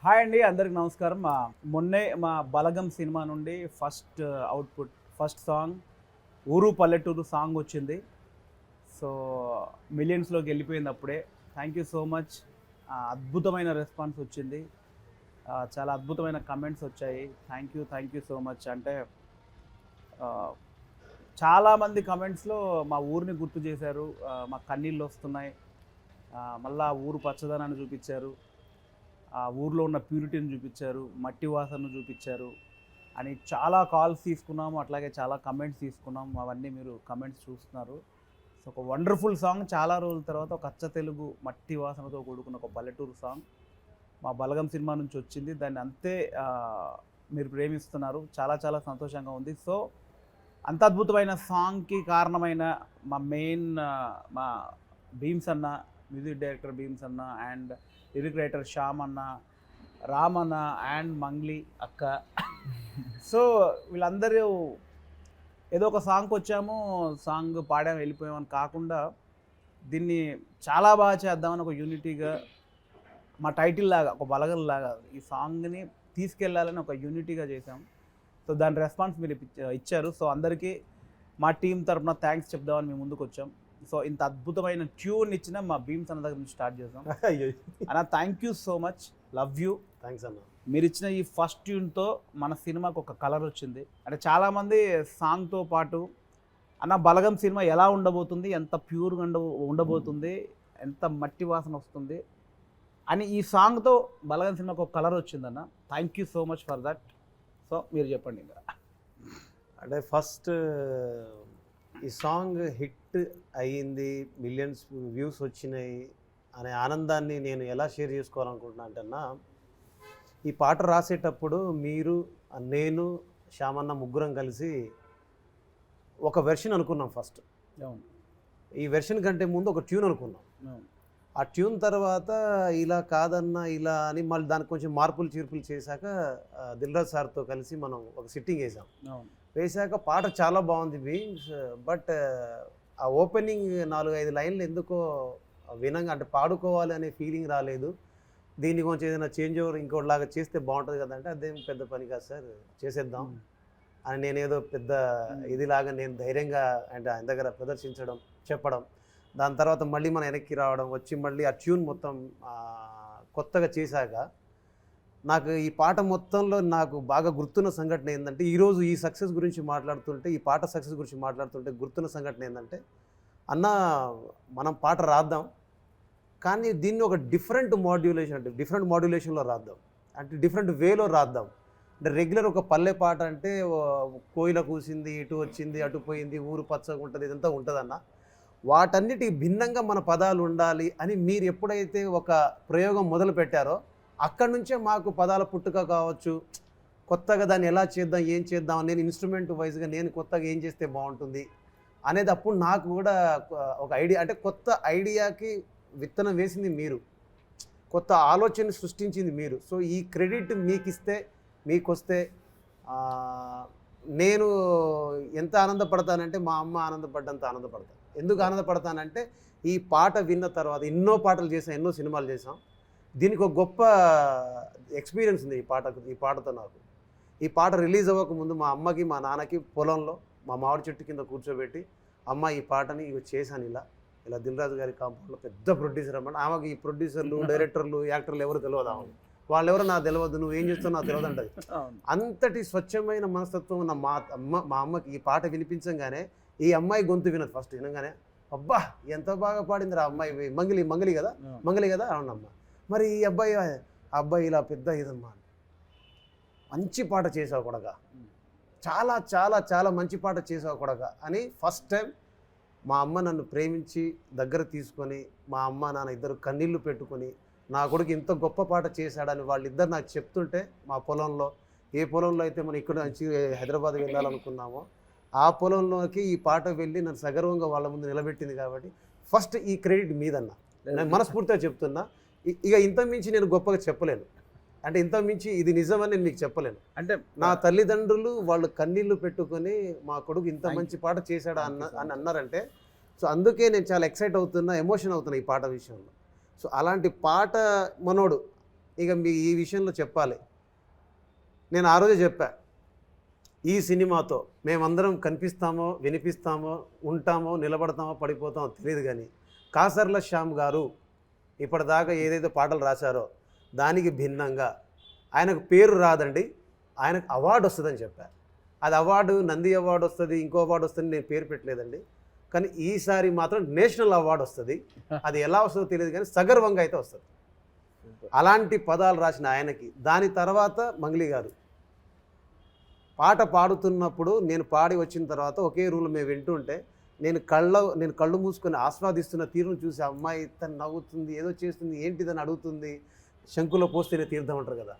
Hi అండి, అందరికి నమస్కారం. మొన్నే మా బలగం సినిమా నుండి ఫస్ట్ సాంగ్ ఊరు పల్లెటూరు సాంగ్ వచ్చింది. సో మిలియన్స్లోకి వెళ్ళిపోయింది అప్పుడే. Thank you so much. అద్భుతమైన రెస్పాన్స్ వచ్చింది. చాలా అద్భుతమైన కమెంట్స్ వచ్చాయి. Thank you so much. అంటే ఆ, చాలామంది కమెంట్స్లో మా ఊరిని గుర్తు చేశారు. మా కన్నీళ్ళు వస్తున్నాయి. మళ్ళా ఊరు పచ్చదనాన్ని చూపించారు. ఆ ఊర్లో ఉన్న ప్యూరిటీని చూపించారు, మట్టి వాసనను చూపించారు అని చాలా కాల్స్ తీసుకున్నాము. అట్లాగే చాలా కమెంట్స్ తీసుకున్నాం. అవన్నీ మీరు కమెంట్స్ చూస్తున్నారు. సో ఒక వండర్ఫుల్ సాంగ్. చాలా రోజుల తర్వాత ఒక అచ్చ తెలుగు మట్టి వాసనతో కూడుకున్న ఒక పల్లెటూరు సాంగ్ మా బలగం సినిమా నుంచి వచ్చింది. దాన్ని అంతే మీరు ప్రేమిస్తున్నారు. చాలా చాలా సంతోషంగా ఉంది. సో అంత అద్భుతమైన సాంగ్కి కారణమైన మా భీమ్స్ అన్న, మ్యూజిక్ డైరెక్టర్ భీమ్స్ అన్న, అండ్ లిరిక్ రైటర్ శ్యామ్ అన్న, రామ్ అన్న అండ్ మంగ్లీ అక్క. సో వీళ్ళందరూ ఏదో ఒక సాంగ్కి వచ్చాము, సాంగ్ పాడాము, వెళ్ళిపోయామని కాకుండా దీన్ని చాలా బాగా చేద్దామని ఒక యూనిటీగా మా టైటిల్ లాగా, ఒక బలగం లాగా ఈ సాంగ్ని తీసుకెళ్ళాలని ఒక యూనిటీగా చేసాం. సో దాని రెస్పాన్స్ మీరు ఇచ్చారు. సో అందరికీ మా టీం తరఫున థ్యాంక్స్ చెప్దామని మేము ముందుకు వచ్చాం. సో ఇంత అద్భుతమైన ట్యూన్ ఇచ్చిన మా భీమ్స్ అన్న దగ్గర నుంచి స్టార్ట్ చేసాం. అన్న thank you so much, love you. Thanks అన్న. మీరు ఇచ్చిన ఈ ఫస్ట్ ట్యూన్తో మన సినిమాకు ఒక కలర్ వచ్చింది. అంటే చాలామంది సాంగ్తో పాటు అన్న బలగం సినిమా ఎలా ఉండబోతుంది, ఎంత ప్యూర్గా ఉండబోతుంది, ఎంత మట్టి వాసన వస్తుంది అని ఈ సాంగ్తో బలగం సినిమాకు ఒక కలర్ వచ్చిందన్న. Thank you so much for that. So మీరు చెప్పండి. ఇంకా అంటే ఫస్ట్ ఈ సాంగ్ హిట్ అయ్యింది, మిలియన్స్ వ్యూస్ వచ్చినాయి అనే ఆనందాన్ని నేను ఎలా షేర్ చేసుకోవాలనుకుంటున్నా అంటేనా, ఈ పాట రాసేటప్పుడు మీరు, నేను, శ్యామన్న ముగ్గురం కలిసి ఒక వెర్షన్ అనుకున్నాం ఫస్ట్. ఈ వెర్షన్ కంటే ముందు ఒక ట్యూన్ అనుకున్నాం. ఆ ట్యూన్ తర్వాత ఇలా కాదన్నా ఇలా అని మళ్ళీ దానికి కొంచెం మార్పులు చీర్పులు చేశాక దిల్రాజ్ సార్తో కలిసి మనం ఒక సిట్టింగ్ వేసాక పాట చాలా బాగుంది బీమ్స్. బట్ ఆ ఓపెనింగ్ 4-5 లైన్లు ఎందుకో వినంగా అంటే పాడుకోవాలి అనే ఫీలింగ్ రాలేదు. దీన్ని కొంచెం ఏదైనా చేంజ్ ఓవర్ ఇంకోటిలాగా చేస్తే బాగుంటుంది కదంటే అదేం పెద్ద పని కాదు సార్, చేసేద్దాం అని నేనేదో పెద్ద ఇదిలాగా నేను ధైర్యంగా అంటే ఆయన దగ్గర ప్రదర్శించడం, చెప్పడం, దాని తర్వాత మళ్ళీ మనం వెనక్కి రావడం, వచ్చి మళ్ళీ ఆ ట్యూన్ మొత్తం కొత్తగా చేశాక నాకు ఈ పాట మొత్తంలో నాకు బాగా గుర్తున్న సంఘటన ఏంటంటే, ఈరోజు ఈ సక్సెస్ గురించి మాట్లాడుతుంటే, ఈ పాట సక్సెస్ గురించి మాట్లాడుతుంటే గుర్తున్న సంఘటన ఏంటంటే, అన్న మనం పాట రాద్దాం కానీ దీన్ని ఒక డిఫరెంట్ మాడ్యులేషన్లో రాద్దాం, అంటే డిఫరెంట్ వేలో రాద్దాం. అంటే రెగ్యులర్ ఒక పల్లె పాట అంటే కోయిల కూసింది, ఇటు వచ్చింది, అటు పోయింది, ఊరు పచ్చగా ఉంటుంది, ఇదంతా ఉంటుందన్న. వాటన్నిటికి భిన్నంగా మన పదాలు ఉండాలి అని మీరు ఎప్పుడైతే ఒక ప్రయోగం మొదలు పెట్టారో అక్కడి నుంచే మాకు పదాల పుట్టుక కావచ్చు, కొత్తగా దాన్ని ఎలా చేద్దాం, ఏం చేద్దాం, నేను ఇన్స్ట్రుమెంట్ వైజ్గా నేను కొత్తగా ఏం చేస్తే బాగుంటుంది అనేది అప్పుడు నాకు కూడా ఒక ఐడియా, అంటే కొత్త ఐడియాకి విత్తనం వేసింది మీరు, కొత్త ఆలోచన సృష్టించింది మీరు. సో ఈ క్రెడిట్ మీకు ఇస్తే, మీకు వస్తే నేను ఎంత ఆనందపడతానంటే మా అమ్మ ఆనందపడ్డంత ఆనందపడతాను. ఎందుకు ఆనందపడతానంటే ఈ పాట విన్న తర్వాత ఎన్నో పాటలు చేసాం, ఎన్నో సినిమాలు చేసాం. దీనికి ఒక గొప్ప ఎక్స్పీరియన్స్ ఉంది ఈ పాటతో నాకు. ఈ పాట రిలీజ్ అవ్వకముందు మా అమ్మకి మా నాన్నకి పొలంలో మా మామిడి చెట్టు కింద కూర్చోబెట్టి, అమ్మ ఈ పాటని ఇవి చేశాను ఇలా దిల్రాజు గారి కాంపౌండ్లో పెద్ద ప్రొడ్యూసర్ అన్నమాట. ఆమెకి ఈ ప్రొడ్యూసర్లు, డైరెక్టర్లు, యాక్టర్లు ఎవరు తెలియదు, ఆమె వాళ్ళెవరో నాకు తెలియదు, నువ్వు ఏం చేస్తావు నాకు తెలియదు అంటది. అంతటి స్వచ్ఛమైన మనస్తత్వం ఉన్న మా అమ్మకి ఈ పాట వినిపించగానే ఈ అమ్మాయి గొంతు వినదు. ఫస్ట్ వినగానే అబ్బా ఎంత బాగా పాడింది రా అమ్మాయి, మంగలి కదా అవునమ్మ. మరి ఈ అబ్బాయి ఇలా పెద్ద ఇదమ్మా, మంచి పాట చేసావు కొడగా, చాలా చాలా చాలా మంచి పాట చేసావు కొడగా అని ఫస్ట్ టైం మా అమ్మ నన్ను ప్రేమించి దగ్గర తీసుకొని, మా అమ్మ నాన్న ఇద్దరు కన్నీళ్లు పెట్టుకొని, నా కొడుకు ఇంత గొప్ప పాట చేశాడని వాళ్ళిద్దరు నాకు చెప్తుంటే, మా పొలంలో ఏ పొలంలో అయితే మనం ఇక్కడ నుంచి హైదరాబాద్ వెళ్ళాలనుకున్నామో ఆ పొలంలోకి ఈ పాట వెళ్ళి నన్ను సగర్వంగా వాళ్ళ ముందు నిలబెట్టింది. కాబట్టి ఫస్ట్ ఈ క్రెడిట్ మీదన్నా, నేను మనస్ఫూర్తిగా చెప్తున్నా. ఇక ఇంత మించి నేను గొప్పగా చెప్పలేను, అంటే ఇంత మించి ఇది నిజమని నేను మీకు చెప్పలేను. అంటే నా తల్లిదండ్రులు వాళ్ళు కన్నీళ్లు పెట్టుకొని మా కొడుకు ఇంత మంచి పాట చేశాడా అని అన్నారంటే, సో అందుకే నేను చాలా ఎక్సైట్ అవుతున్నా, ఎమోషన్ అవుతున్నా ఈ పాట విషయంలో. సో అలాంటి పాట మనోడు ఇక మీ ఈ విషయంలో చెప్పాలి. నేను ఆ రోజే చెప్పా, ఈ సినిమాతో మేమందరం కనిపిస్తామో, వినిపిస్తామో, ఉంటామో, నిలబడతామో, పడిపోతామో తెలియదు, కానీ కాసర్ల శ్యామ్ గారు ఇప్పటిదాకా ఏదైతే పాటలు రాశారో దానికి భిన్నంగా ఆయనకు పేరు రాదండి, ఆయనకు అవార్డు వస్తుందని చెప్పా. అది అవార్డు నంది అవార్డు వస్తుంది, ఇంకో అవార్డు వస్తుంది, నేను పేరు పెట్టలేదండి. కానీ ఈసారి మాత్రం నేషనల్ అవార్డు వస్తుంది. అది ఎలా వస్తుందో తెలియదు, కానీ సగర్వంగా అయితే వస్తుంది. అలాంటి పదాలు రాసిన ఆయనకి. దాని తర్వాత మంగ్లీ గారు పాట పాడుతున్నప్పుడు, నేను పాడి వచ్చిన తర్వాత ఒకే రూల్ మేము వింటుంటే నేను కళ్ళు మూసుకొని ఆస్వాదిస్తున్న తీరును చూసి అమ్మాయి తను నవ్వుతుంది, ఏదో చేస్తుంది, ఏంటిదని అడుగుతుంది. శంకులో పోస్తేనే తీర్థం అంటారు కదా,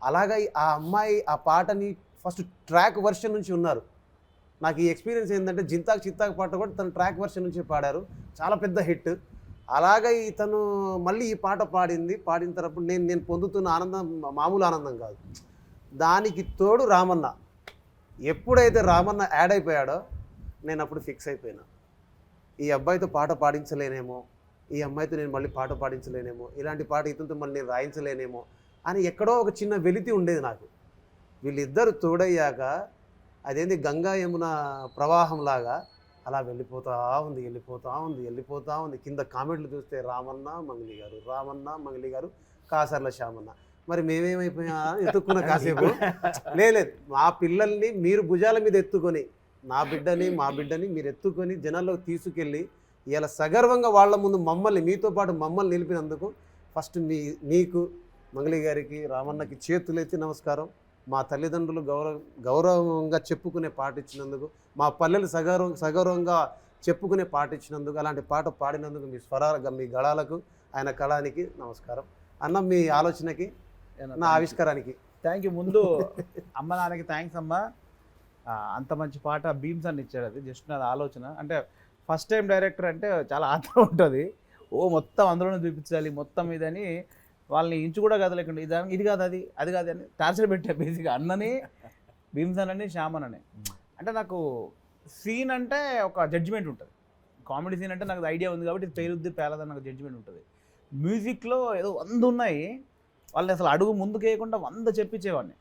అలాగా ఆ అమ్మాయి ఆ పాటని ఫస్ట్ ట్రాక్ వర్షన్ నుంచి ఉన్నారు. నాకు ఈ ఎక్స్పీరియన్స్ ఏంటంటే జింతాక్ చిత్తాక్ పాట కూడా తను ట్రాక్ వర్షన్ నుంచి పాడారు, చాలా పెద్ద హిట్. అలాగే ఇతను మళ్ళీ ఈ పాట పాడిన తర్వాత నేను పొందుతున్న ఆనందం మామూలు ఆనందం కాదు. దానికి తోడు రామన్న, ఎప్పుడైతే రామన్న యాడ్ అయిపోయాడో నేను అప్పుడు ఫిక్స్ అయిపోయినా, ఈ అబ్బాయితో పాట పాడించలేనేమో, ఈ అమ్మాయితో నేను మళ్ళీ పాట పాడించలేనేమో, ఇలాంటి పాట ఇతనితో మళ్ళీ నేను రాయించలేనేమో అని ఎక్కడో ఒక చిన్న వెలితి ఉండేది నాకు. వీళ్ళిద్దరు తోడయ్యాక అదేంటి గంగా యమున ప్రవాహంలాగా అలా వెళ్ళిపోతూ ఉంది. కింద కామెంట్లు చూస్తే రామన్న మంగ్లీ గారు కాసర్ల శ్యామన్న. మరి మేమేమైపోయా ఎత్తుక్కున్న కాసేపు లేదు, మా పిల్లల్ని మీరు భుజాల మీద ఎత్తుకొని, మా బిడ్డని మీరు ఎత్తుకొని జనాల్లోకి తీసుకెళ్ళి ఇలా సగర్వంగా వాళ్ళ ముందు మీతో పాటు మమ్మల్ని నిలిపినందుకు ఫస్ట్ మీకు మంగ్లీ గారికి, రామన్నకి చేతులెత్తి నమస్కారం. మా తల్లిదండ్రులు గౌరవంగా చెప్పుకునే పాట ఇచ్చినందుకు, మా పల్లెలు సగౌరవంగా చెప్పుకునే పాట ఇచ్చినందుకు, అలాంటి పాట పాడినందుకు మీ గళాలకు, ఆయన కళానికి నమస్కారం అన్న. మీ ఆలోచనకి, నా ఆవిష్కారానికి థ్యాంక్ యూ. ముందు అమ్మ నాన్నకి థ్యాంక్స్ అమ్మ. అంత మంచి పాట బీమ్స్ అని ఇచ్చాడు. అది జస్ట్ నాది ఆలోచన. అంటే ఫస్ట్ టైం డైరెక్టర్ అంటే చాలా ఆత్రం ఉంటుంది. మొత్తం అందులోనే చూపించాలి మొత్తం ఇదని, వాళ్ళని ఇంచు కూడా కదలేకుండా ఇది కాదు అది కాదు అని టార్చర్ పెట్టా బేసిక్గా. అన్నని భీమ్స్ అని శ్యామన్ అని. అంటే నాకు సీన్ అంటే ఒక జడ్జిమెంట్ ఉంటుంది. కామెడీ సీన్ అంటే నాకు ఐడియా ఉంది కాబట్టి ఇది పేరుద్ది పేలదని నాకు జడ్జిమెంట్ ఉంటుంది. మ్యూజిక్లో ఏదో 100 ఉన్నాయి, వాళ్ళని అసలు అడుగు ముందుకు వేయకుండా 100 చెప్పించేవాడిని.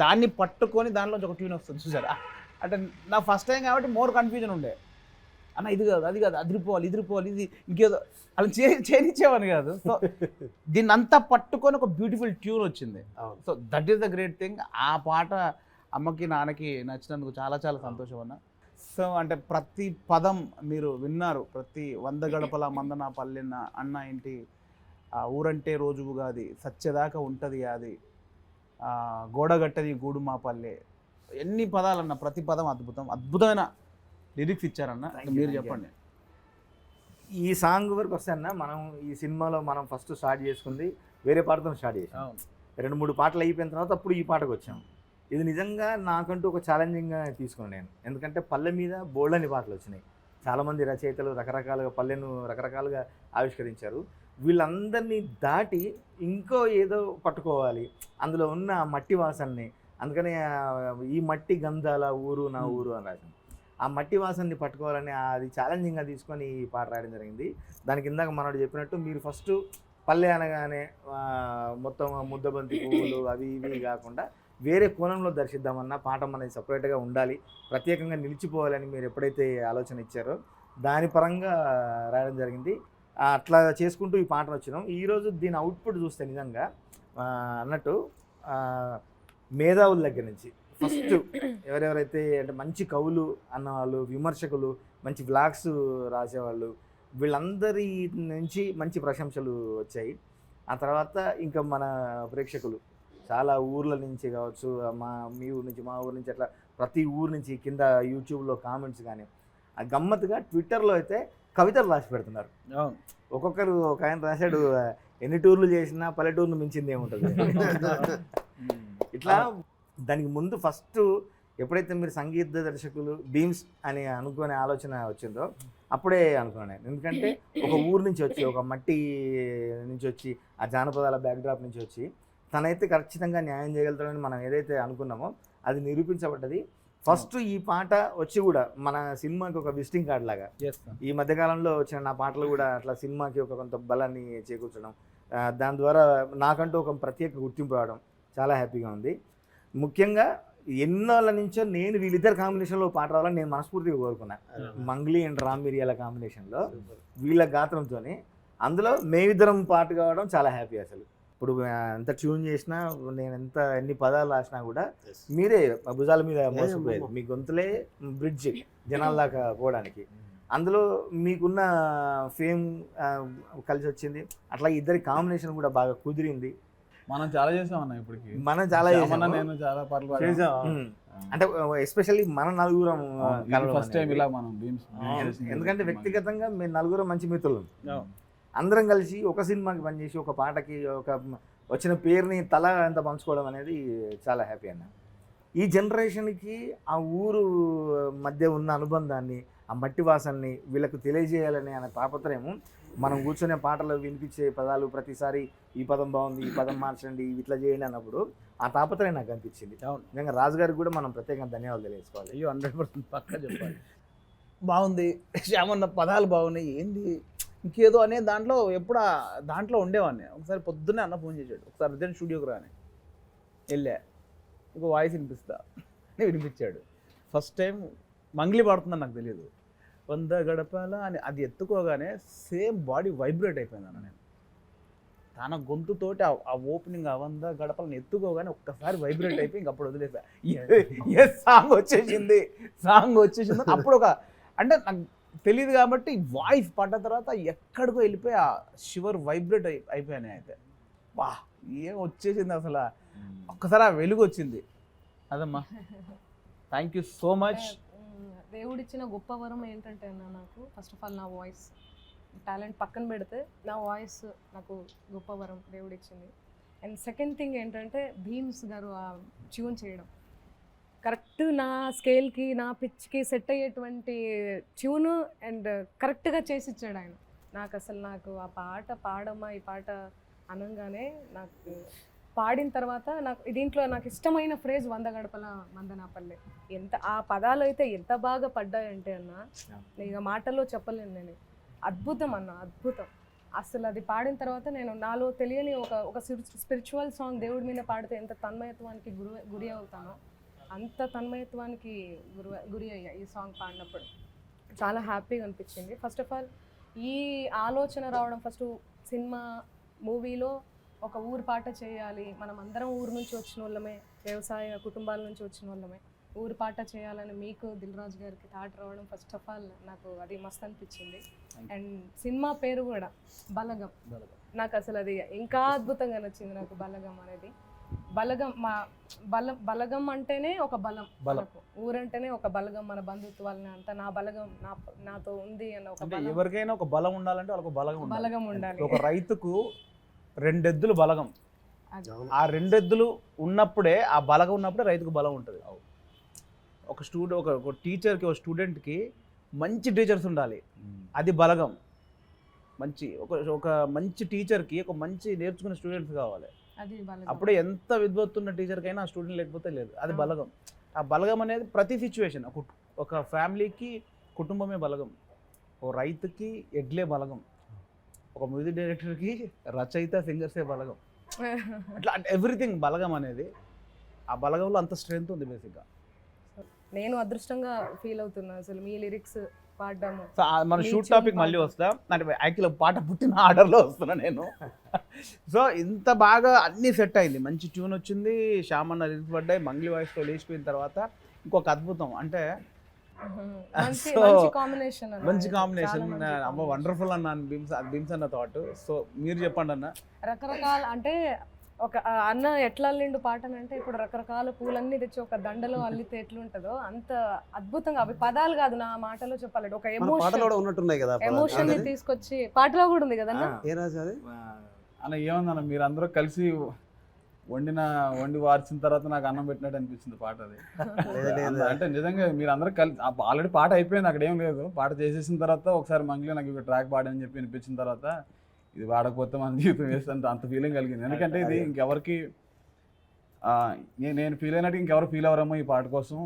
దాన్ని పట్టుకొని దానిలోంచి ఒక ట్యూన్ వస్తుంది చూసారా. అంటే నా ఫస్ట్ టైం కాబట్టి మోర్ కన్ఫ్యూజన్ ఉండే. అన్న ఇది కాదు అది కాదు, అదిరిపోవాలి ఇది ఇంకేదో అలా చేయించేవాడిని కాదు. సో దీన్ని అంతా పట్టుకొని ఒక బ్యూటిఫుల్ ట్యూన్ వచ్చింది. So that is the great thing. ఆ పాట అమ్మకి నాన్నకి నచ్చినందుకు చాలా చాలా సంతోషం అన్న. సో అంటే ప్రతి పదం మీరు విన్నారు. ప్రతి 100 గడపల మందన పల్లెన్న అన్న ఏంటి, ఊరంటే రోజు ఉగాది, సత్యదాకా ఉంటుంది అది, గోడగట్టది గూడు మా పల్లె, ఎన్ని పదాలన్న ప్రతి పదం అద్భుతమైన లిరిక్స్ ఇచ్చారన్న. మీరు చెప్పండి. ఈ సాంగ్ వరకు వస్తే అన్న, మనం ఈ సినిమాలో మనం ఫస్ట్ స్టార్ట్ చేసుకుంది వేరే పాటతో స్టార్ట్ చేసాం. 2-3 పాటలు అయిపోయిన తర్వాత అప్పుడు ఈ పాటకు వచ్చాం. ఇది నిజంగా నాకంటూ ఒక ఛాలెంజింగ్గా తీసుకున్నాను నేను. ఎందుకంటే పల్లె మీద బోల్డని పాటలు వచ్చినాయి. చాలామంది రచయితలు రకరకాలుగా పల్లెను రకరకాలుగా ఆవిష్కరించారు. వీళ్ళందరినీ దాటి ఇంకో ఏదో పట్టుకోవాలి, అందులో ఉన్న మట్టి వాసనని. అందుకని ఈ మట్టి గంధాల ఊరు నా ఊరు అని రాశాను. ఆ మట్టి వాసనని పట్టుకోవాలని అది ఛాలెంజింగ్గా తీసుకొని ఈ పాట రాయడం జరిగింది. దానికి ఇందాక మనోడు చెప్పినట్టు మీరు ఫస్ట్ పల్లె అనగానే మొత్తం ముద్దబంతి పువ్వులు అవి ఇవి కాకుండా వేరే కోణంలో దర్శిద్దామన్న పాట మనది సపరేట్గా ఉండాలి, ప్రత్యేకంగా నిలిచిపోవాలని మీరు ఎప్పుడైతే ఆలోచన ఇచ్చారో దాని పరంగా రాయడం జరిగింది. అట్లా చేసుకుంటూ ఈ పాటను వచ్చినాం. ఈరోజు దీని అవుట్పుట్ చూస్తే నిజంగా అన్నట్టు మేధావుల దగ్గర నుంచి ఫస్ట్ ఎవరెవరైతే అంటే మంచి కవులు అన్నవాళ్ళు, విమర్శకులు, మంచి బ్లాగ్స్ రాసేవాళ్ళు, వీళ్ళందరి నుంచి మంచి ప్రశంసలు వచ్చాయి. ఆ తర్వాత ఇంకా మన ప్రేక్షకులు చాలా ఊర్ల నుంచి కావచ్చు, మీ ఊరు నుంచి, మా ఊరు నుంచి, అట్లా ప్రతి ఊరు నుంచి కింద యూట్యూబ్లో కామెంట్స్ కానీ, ఆ గమ్మత్తుగా ట్విట్టర్లో అయితే కవితలు రాసి పెడుతున్నారు. ఒక్కొక్కరు ఒక ఆయన రాశాడు, ఎన్ని టూర్లు చేసినా పల్లెటూర్లు మించింది ఏముంటుంది. ఇట్లా దానికి ముందు ఫస్ట్ ఎప్పుడైతే మీరు సంగీత దర్శకులు బీమ్స్ అని అనుకునే ఆలోచన వచ్చిందో అప్పుడే అనుకున్నాను. ఎందుకంటే ఒక ఊరు నుంచి వచ్చి, ఒక మట్టి నుంచి వచ్చి, ఆ జానపదాల బ్యాక్డ్రాప్ నుంచి వచ్చి తనైతే ఖచ్చితంగా న్యాయం చేయగలుగుతాడని మనం ఏదైతే అనుకున్నామో అది నిరూపించబడ్డది. ఫస్ట్ ఈ పాట వచ్చి కూడా మన సినిమాకి ఒక విజిటింగ్ కార్డ్ లాగా ఈ మధ్యకాలంలో వచ్చిన నా పాటలు కూడా అట్లా సినిమాకి ఒక కొంత బలాన్ని చేకూర్చడం, దాని ద్వారా నాకంటూ ఒక ప్రత్యేక గుర్తింపు రావడం చాలా హ్యాపీగా ఉంది. ముఖ్యంగా ఎన్నాళ్ళ నుంచో నేను వీళ్ళిద్దరు కాంబినేషన్లో పాట రావాలని నేను మనస్ఫూర్తిగా కోరుకున్నాను. మంగ్లీ అండ్ రామ్ మిరియాల కాంబినేషన్లో వీళ్ళ గాత్రంతోనే అందులో మేమిద్దరం పాట కావడం చాలా హ్యాపీ. అసలు ఇప్పుడు ఎంత ట్యూన్ చేసినా నేను ఎన్ని పదాలు రాసినా కూడా మీరే భుజాల మీద మోసపోయేది. మీ గొంతులే బ్రిడ్జ్ జనాల దాకా పోవడానికి. అందులో మీకున్న ఫేమ్ కలిసి వచ్చింది. అట్లా ఇద్దరి కాంబినేషన్ కూడా బాగా కుదిరింది. మనం చాలా చేసాం అన్న ఇప్పటికి. మనం చాలా నేను చాలా పాటలు అంటే ఎస్పెషల్లీ మన నలుగురం ఫస్ట్ టైం ఇలా మనం ఎందుకంటే వ్యక్తిగతంగా మేము నలుగురం మంచి మిత్రులు. అందరం కలిసి ఒక సినిమాకి పనిచేసి ఒక పాటకి ఒక వచ్చిన పేరుని తల అంత పంచుకోవడం అనేది చాలా హ్యాపీ అన్న. ఈ జనరేషన్కి ఆ ఊరు మధ్య ఉన్న అనుబంధాన్ని, ఆ మట్టి వాసనని వీళ్ళకు తెలియజేయాలని అనే తాపత్రయం మనం కూర్చొనే పాటలు వినిపించే పదాలు ప్రతిసారి ఈ పదం బాగుంది, ఈ పదం మార్చండి, ఇట్లా చేయండి అన్నప్పుడు ఆ తాపత్రయం నాకు అనిపించింది. నిజంగా రాజు గారికి కూడా మనం ప్రత్యేకంగా ధన్యవాదాలు తెలియజేసుకోవాలి. అయ్యో 100% పక్కా చెప్పాలి. బాగుంది శ్యామన్న, పదాలు బాగున్నాయి, ఏంది ఇంకేదో అనే దాంట్లో ఎప్పుడు దాంట్లో ఉండేవాడిని. ఒకసారి పొద్దున్నే అన్న ఫోన్ చేశాడు, ఒకసారి అర్జెంట్ స్టూడియోకి రాని వెళ్ళా, ఇంకో వాయిస్ వినిపిస్తా అని వినిపించాడు. ఫస్ట్ టైం మంగ్లీ పాడుతుందని నాకు తెలియదు. 100 గడపాల అని అది ఎత్తుకోగానే సేమ్ బాడీ వైబ్రేట్ అయిపోయింది అన్న. నేను తన గొంతుతోటి ఆ ఓపెనింగ్ 100 గడపలను ఎత్తుకోగానే ఒక్కసారి వైబ్రేట్ అయిపోయి ఇంక అప్పుడు వదిలేసా. సాంగ్ వచ్చేసింది అప్పుడు ఒక అంటే నాకు తెలియదు కాబట్టి వాయిస్ పడ్డ తర్వాత ఎక్కడికో వెళ్ళిపోయి ఆ షివర్ వైబ్రేట్ అయిపోయాను. అయితే వా ఏం వచ్చేసింది అసలు, ఒక్కసారి ఆ వెలుగు వచ్చింది. అదమ్మా, థ్యాంక్ యూ సో మచ్. దేవుడిచ్చిన గొప్ప వరం ఏంటంటే అన్న, నాకు ఫస్ట్ ఆఫ్ ఆల్ నా వాయిస్ టాలెంట్ పక్కన పెడితే నా వాయిస్ నాకు గొప్ప వరం దేవుడిచ్చింది. అండ్ సెకండ్ థింగ్ ఏంటంటే భీమ్స్ గారు ఆ ట్యూన్ చేయడం కరెక్ట్ నా స్కేల్కి నా పిచ్కి సెట్ అయ్యేటువంటి ట్యూను అండ్ కరెక్ట్గా చేసి ఇచ్చాడు ఆయన నాకు. అసలు నాకు ఆ పాట పాడమ్మా ఈ పాట అనగానే నాకు పాడిన తర్వాత నాకు దీంట్లో నాకు ఇష్టమైన ఫ్రేజ్ 100 గడపల మందనాపల్లె. ఎంత ఆ పదాలు అయితే ఎంత బాగా పడ్డాయంటే అన్న, ఇక మాటల్లో చెప్పలేను నేను. అద్భుతం అన్న, అద్భుతం. అసలు అది పాడిన తర్వాత నేను నాలో తెలియని ఒక స్పిరిచువల్ సాంగ్ దేవుడి మీద పాడితే ఎంత తన్మయత్వానికి గురి అవుతానో అంత తన్మయత్వానికి గురి అయ్యా ఈ సాంగ్ పాడినప్పుడు. చాలా హ్యాపీగా అనిపించింది. ఫస్ట్ ఆఫ్ ఆల్ ఈ ఆలోచన రావడం, ఫస్ట్ సినిమా మూవీలో ఒక ఊరు పాట చేయాలి, మనం అందరం ఊరు నుంచి వచ్చిన వాళ్ళమే, వ్యవసాయ కుటుంబాల నుంచి వచ్చిన వాళ్ళమే, ఊరు పాట చేయాలని మీకు దిల్ రాజు గారికి థాట్ రావడం ఫస్ట్ ఆఫ్ ఆల్ నాకు అది మస్తు అనిపించింది. అండ్ సినిమా పేరు కూడా బలగం, నాకు అసలు అది ఇంకా అద్భుతంగా నచ్చింది నాకు. బలగం అనేది బలగం బలగం అంటేనే ఒక బలం, ఊరంటేనే ఒక బలగం, మన బంధుత్వాలని అంతా నా బలగం నాతో ఉంది అన్న ఒక బలం. ఎవరికైనా ఒక బలం ఉండాలంటే వాళ్ళకి బలగం ఉండాలి. ఒక రైతుకు 2 ఎద్దులు బలగం, ఆ 2 ఎద్దులు ఉన్నప్పుడే ఆ బలగం ఉన్నప్పుడే రైతుకు బలం ఉంటుంది. ఒక టీచర్కి ఒక స్టూడెంట్కి మంచి టీచర్స్ ఉండాలి, అది బలగం. ఒక మంచి టీచర్కి ఒక మంచి నేర్చుకునే స్టూడెంట్స్ కావాలి, అప్పుడే ఎంత విద్వత్తున్న టీచర్కైనా ఆ స్టూడెంట్ లేకపోతే లేదు, అది బలగం. ఆ బలగం అనేది ప్రతి సిచ్యువేషన్, ఒక ఫ్యామిలీకి కుటుంబమే బలగం, ఓ రైతుకి ఎడ్లే బలగం, ఒక మ్యూజిక్ డైరెక్టర్కి రచయిత సింగర్సే బలగం. అట్లా ఎవ్రీథింగ్ బలగం అనేది. ఆ బలగంలో అంత స్ట్రెంగ్త్ ఉంది బేసిక్గా. నేను అదృష్టంగా ఫీల్ అవుతున్నా అసలు మీ లిరిక్స్ పాడము. మన షూట్ టాపిక్ మళ్ళీ వస్తాం. అంటే యాక్చువల్గా పాట పుట్టిన ఆర్డర్లో వస్తున్నా నేను. సో ఇంత బాగా అన్నీ సెట్ అయింది, మంచి ట్యూన్ వచ్చింది, శ్యామన్న లిరిక్స్ పడ్డాయి, మంగ్లీ వాయిస్తో లేచిపోయిన తర్వాత ఇంకొక అద్భుతం అంటే మంచి కాంబినేషన్ అమ్మ వండర్ఫుల్ అన్నాను. భీమ్స్ అన్న థాట్. సో మీరు చెప్పండి అన్న. రకరకాల అంటే ఒక అన్న ఎట్లా అల్లిండు పాటను అంటే ఇప్పుడు రకరకాల పూలన్నీ తెచ్చి ఒక దండలో అల్లితే ఎట్లుంటుందో అంత అద్భుతంగా, అవి పదాలు కాదు నా మాటలో చెప్పాలంటే ఒక ఎమోషన్ ని తీసుకొచ్చి పాటలో కూడా ఉంది కదా అన్న. ఏమన్నా మీరు అందరూ కలిసి వండి వార్చిన తర్వాత నాకు అన్నం పెట్టినట్టు అనిపించింది పాట అది. అంటే నిజంగా మీరు అందరూ కలిసి ఆల్రెడీ పాట అయిపోయింది, అక్కడ ఏం లేదు. పాట చేసేసిన తర్వాత ఒకసారి మంగ్లీ నాకు ఒక ట్రాక్ పాడని చెప్పి వినిపించిన తర్వాత ఇది వాడకపోతే మన జీవితం వేస్తే అంత ఫీలింగ్ కలిగింది. ఎందుకంటే ఇది ఇంకెవరికి నేను ఫీల్ అయినట్టు ఇంకెవరు ఫీల్ అవ్వరేమో ఈ పాట కోసం.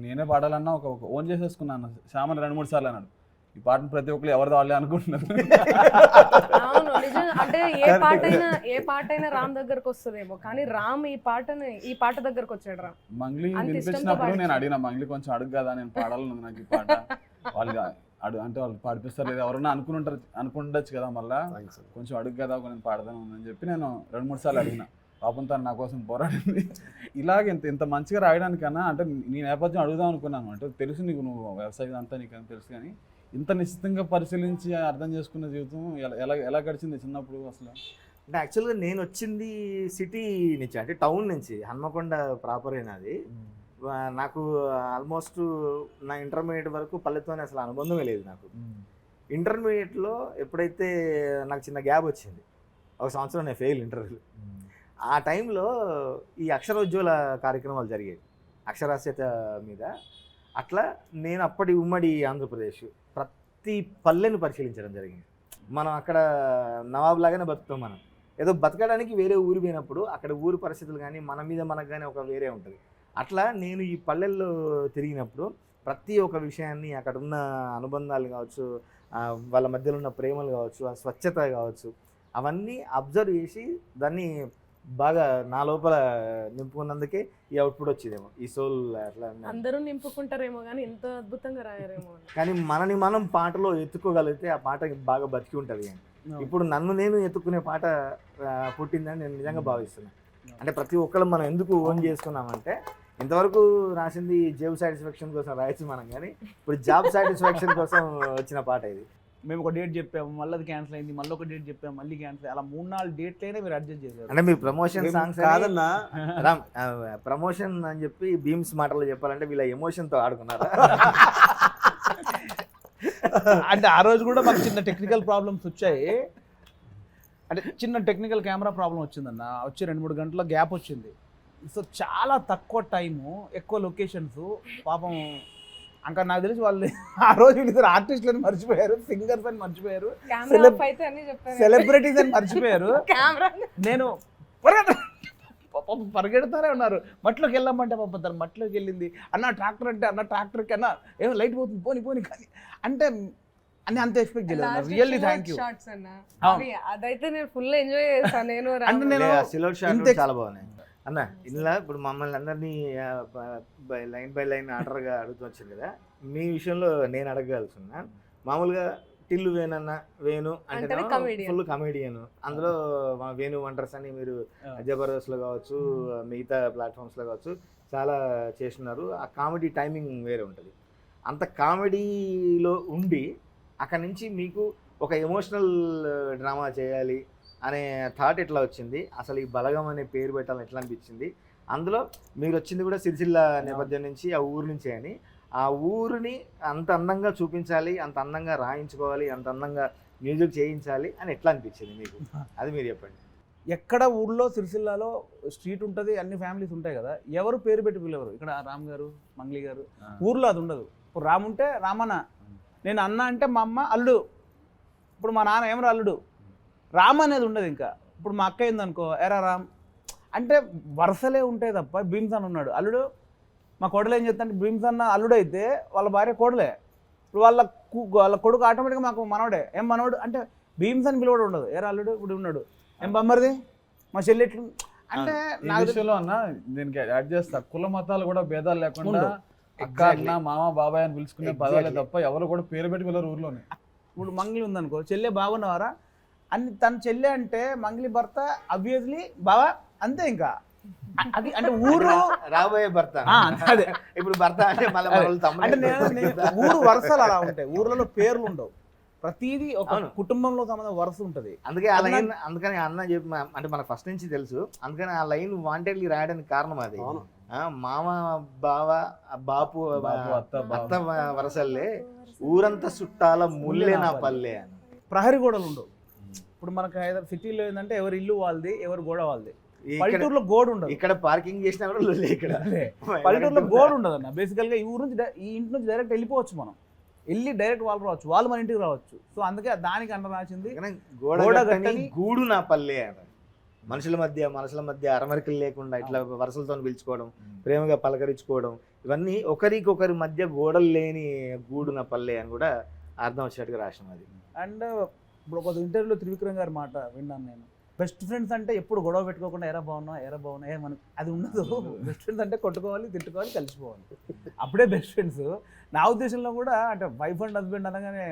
నేనే పాడాలన్నా ఒక ఓన్ చేసేసుకున్నాను. శ్యామని 2-3 సార్లు అన్నాడు, ఈ పాటను ప్రతి ఒక్కరు ఎవరిది వాళ్ళే అనుకుంటున్నారు. అవును నిజం. అంటే ఏ పాట అయినా రామ్ దగ్గరకు వస్తుందేమో, కానీ రామ్ ఈ పాట దగ్గరకు వచ్చాడు. రామ్ మంగ్లీ అంత ఇష్టంతో వినిపించినప్పుడు నేను పాడించాడు. అడిగిన, మంగ్లీ కొంచెం అడుగు కదా, నేను పాడాలను నాకు ఈ పాట, వాళ్ళు అంటే వాళ్ళు పాడిపిస్తారు లేదా ఎవరన్నా అనుకుండొచ్చు కదా, మళ్ళీ కొంచెం అడుగు కదా నేను పాడదాను అని చెప్పి నేను 2-3 సార్లు అడిగిన. పాపం తను నా కోసం పోరాడింది. ఇలాగే ఇంత మంచిగా రాయడానికన్నా అంటే నీ నేపథ్యం అడుగుదాం అనుకున్నాను. అంటే తెలుసు నీకు, నువ్వు వ్యవసాయం అంతా నీకు తెలుసు, కానీ ఇంత నిశ్చితంగా పరిశీలించి అర్థం చేసుకున్న జీవితం ఎలా గడిచింది చిన్నప్పుడు అసలు? అంటే యాక్చువల్గా నేను వచ్చింది సిటీ నుంచి, అంటే టౌన్ నుంచి, హన్మకొండ ప్రాపర్ అయినది. నాకు ఆల్మోస్ట్ నా ఇంటర్మీడియట్ వరకు పల్లెతోనే అసలు అనుబంధమే లేదు నాకు. ఇంటర్మీడియట్లో ఎప్పుడైతే నాకు చిన్న గ్యాప్ వచ్చింది, 1 సంవత్సరం నేను ఫెయిల్ ఇంటర్వ్యూలో, ఆ టైంలో ఈ అక్షరోజ్వల కార్యక్రమాలు జరిగాయి అక్షరాస్యత మీద. అట్లా నేను అప్పటి ఉమ్మడి ఆంధ్రప్రదేశ్ ప్రతి పల్లెను పరిశీలించడం జరిగింది. మనం అక్కడ నవాబ్ లాగానే బతుకుతాం. మనం ఏదో బతకడానికి వేరే ఊరు పోయినప్పుడు అక్కడ ఊరు పరిస్థితులు కానీ మన మీద మనకు కానీ ఒక వేరే ఉంటుంది. అట్లా నేను ఈ పల్లెల్లో తిరిగినప్పుడు ప్రతి ఒక్క విషయాన్ని, అక్కడ ఉన్న అనుబంధాలు కావచ్చు, వాళ్ళ మధ్యలో ఉన్న ప్రేమలు కావచ్చు, ఆ స్వచ్ఛత కావచ్చు, అవన్నీ అబ్జర్వ్ చేసి దాన్ని బాగా నా లోపల నింపుకున్నందుకే ఈ అవుట్పుట్ వచ్చిందేమో, ఈ సోల్. అట్లా అందరూ నింపుకుంటారేమో కానీ ఇంత అద్భుతంగా రాయారేమో. కానీ మనని మనం పాటలో ఎత్తుకోగలిగితే ఆ పాట బాగా బతికి ఉంటుంది. ఇప్పుడు నన్ను నేను ఎత్తుకునే పాట పుట్టిందని నేను నిజంగా భావిస్తున్నాను. అంటే ప్రతి ఒక్కళ్ళు మనం ఎందుకు ఓన్ చేసుకున్నామంటే, ఇంతవరకు రాసింది జాబ్ సాటిస్ఫాక్షన్ కోసం రాయొచ్చు మనం, కానీ ఇప్పుడు జాబ్ సాటిస్ఫాక్షన్ కోసం వచ్చిన పాట ఇది. మేము ఒక డేట్ చెప్పాము, మళ్ళీ అది క్యాన్సిల్ అయింది, మళ్ళీ ఒక డేట్ చెప్పాము, మళ్ళీ క్యాన్సిల్, అలా 3-4 డేట్లైనా మీరు అడ్జస్ట్ చేశారు. అంటే మీరు ప్రమోషన్ సాంగ్స్ కాదన్నా, రామ్ ప్రమోషన్ అని చెప్పి బీమ్స్ మాటలు చెప్పాలంటే వీళ్ళ ఎమోషన్తో ఆడుకున్నారా? అంటే ఆ రోజు కూడా మాకు చిన్న టెక్నికల్ ప్రాబ్లమ్స్ వచ్చాయి. అంటే చిన్న టెక్నికల్ కెమెరా ప్రాబ్లం వచ్చిందన్న, వచ్చి 2-3 గంటల గ్యాప్ వచ్చింది. సో చాలా తక్కువ టైము, ఎక్కువ లొకేషన్స్. పాపం ఇంకా నాకు తెలిసి వాళ్ళు ఆ రోజు వీళ్ళిద్దరు ఆర్టిస్టులని మర్చిపోయారు, సింగర్స్ అని మర్చిపోయారు, సెలబ్రిటీస్ అని మర్చిపోయారు. నేను పరిగెడతానే ఉన్నారు. మట్లోకి వెళ్ళామంటే పాపం తను మట్లోకి వెళ్ళింది. అన్న ట్రాక్టర్ అంటే, అన్న ట్రాక్టర్కి అన్న ఏమో లైట్ పోతుంది, పోని కానీ అంటే అని అంత ఎక్స్పెక్ట్ చేయలేదు. Really thank you. అదైతే నేను ఫుల్ ఎంజాయ్ చేస్తాను. నేను చాలా బాగున్నాయి అన్న. ఇలా ఇప్పుడు మమ్మల్ని అందరినీ లైన్ బై లైన్ ఆర్డర్గా అడుగుతూ వచ్చింది కదా, మీ విషయంలో నేను అడగగలుగుతున్నా. మామూలుగా టిల్లు వేనన్న, వేణు అంటే ఫుల్ కమెడియన్. అందులో వేణు వండర్స్ అని మీరు జబర్దస్త్లో కావచ్చు, మిగతా ప్లాట్ఫామ్స్లో కావచ్చు చాలా చేస్తున్నారు. ఆ కామెడీ టైమింగ్ వేరే ఉంటుంది. అంత కామెడీలో ఉండి అక్కడి నుంచి మీకు ఒక ఎమోషనల్ డ్రామా చేయాలి అనే థాట్ ఎట్లా వచ్చింది? అసలు ఈ బలగం అనే పేరు పెట్టాలని ఎట్లా అనిపించింది? అందులో మీరు వచ్చింది కూడా సిరిసిల్ల నేపథ్యం నుంచి, ఆ ఊరు నుంచే అని. ఆ ఊరిని అంత అందంగా చూపించాలి, అంత అందంగా రాయించుకోవాలి, అంత అందంగా మ్యూజిక్ చేయించాలి అని ఎట్లా అనిపించింది మీకు? అది మీరు చెప్పండి. ఎక్కడ ఊళ్ళో సిరిసిల్లాలో స్ట్రీట్ ఉంటుంది, అన్ని ఫ్యామిలీస్ ఉంటాయి కదా, ఎవరు పేరు పెట్టి పిలవరు. ఇక్కడ రామ్ గారు, మంగ్లీ గారు, ఊర్లో అది ఉండదు. ఇప్పుడు రామ్ ఉంటే రామన్న, నేను అన్న అంటే మా అమ్మ అల్లుడు, ఇప్పుడు మా నాన్న ఏమరా అల్లుడు, రామ్ అనేది ఉండదు. ఇంకా ఇప్పుడు మా అక్క అయిందనుకో, ఎరా రామ్ అంటే వరుసలే ఉంటాయి తప్ప. భీమ్స్ అన్న ఉన్నాడు అల్లుడు, మా కోడలు ఏం చేస్తా అంటే భీమ్స్ అన్న అల్లుడు అయితే వాళ్ళ భార్య కోడలే. ఇప్పుడు వాళ్ళ కొడుకు ఆటోమేటిక్గా మాకు మనవడే. ఏం మనవడు అంటే భీమ్స్ అని పిలవడం ఉండదు. ఎరా అల్లుడు ఇప్పుడు ఉన్నాడు, ఏం బొమ్మరిది మా చెల్లి ఎట్లు అంటే. నా విషయంలో అన్న దీనికి యాడ్ చేస్తా, కుల మతాలు కూడా భేదాలు లేకుండా అక్క, అన్న, మామ, బాబాయ్ అని పిలుచుకునే పదాలే తప్ప ఎవరు కూడా పేరు పెట్టి వెళ్ళరు ఊర్లోనే. ఇప్పుడు మంగ్లీ ఉందనుకో, చెల్లె బాగున్నవారా అని, తన చెల్లె అంటే మంగ్లీ భర్త అబ్వియస్లీ బావా అంతే. ఇంకా అది అంటే ఊరు రాబోయే భర్త, అదే ఇప్పుడు భర్త అంటే అంటే ఊరు వరుసలు అలా ఉంటాయి. ఊర్లలో పేర్లు ఉండవు, ప్రతిదీ ఒక కుటుంబంలో సంబంధం వరుస ఉంటుంది. అందుకే ఆ లైన్, అందుకని అన్న చెప్పి అంటే మనకు ఫస్ట్ నుంచి తెలుసు, అందుకని ఆ లైన్ వాంటెడ్లీ రాయడానికి కారణం అది. మామ, బావ, బాపు, అత్త వరసల్లే ఊరంతా చుట్టాల ముల్లే నా పల్లె అని. ప్రహరీ గోడలు ఉండవు. ఇప్పుడు మనకు హైదరాబాద్ సిటీలో ఏంటంటే ఎవరి ఇల్లు వాళ్ళది, ఎవరి గోడ వాళ్ళది. పల్లెటూరులో గోడ ఉండదు. ఇక్కడ పార్కింగ్ చేసినా కూడా ఇక్కడ పల్లెటూరులో గోడ ఉండదు అన్న. బేసికల్గా ఈ ఊరు నుంచి, ఈ ఇంటి నుంచి డైరెక్ట్ వెళ్ళిపోవచ్చు, మనం వెళ్ళి డైరెక్ట్ వాళ్ళు రావచ్చు, వాళ్ళు మన ఇంటికి రావచ్చు. సో అందుకే దానికి అన్న రాసింది గూడు నా పల్లె. మనుషుల మధ్య అరమరికలు లేకుండా ఇట్లా వరుసలతో పిలుచుకోవడం, ప్రేమగా పలకరించుకోవడం, ఇవన్నీ ఒకరికొకరి మధ్య గోడలు లేని గూడు నా పల్లె అని కూడా అర్థం వచ్చినట్టుగా రాసినాం అది. అండ్ ఇప్పుడు ఒక ఇంటర్వ్యూలో త్రివిక్రమ్ గారి మాట విన్నాను నేను, బెస్ట్ ఫ్రెండ్స్ అంటే ఎప్పుడు గొడవ పెట్టుకోకుండా ఎరా బాగున్నా మనకి అది ఉండదు. బెస్ట్ ఫ్రెండ్స్ అంటే కొట్టుకోవాలి, తిట్టుకోవాలి, కలిసిపోవాలి, అప్పుడే బెస్ట్ ఫ్రెండ్స్. నా ఉద్దేశంలో కూడా అంటే వైఫ్ అండ్ హస్బెండ్ అనగానే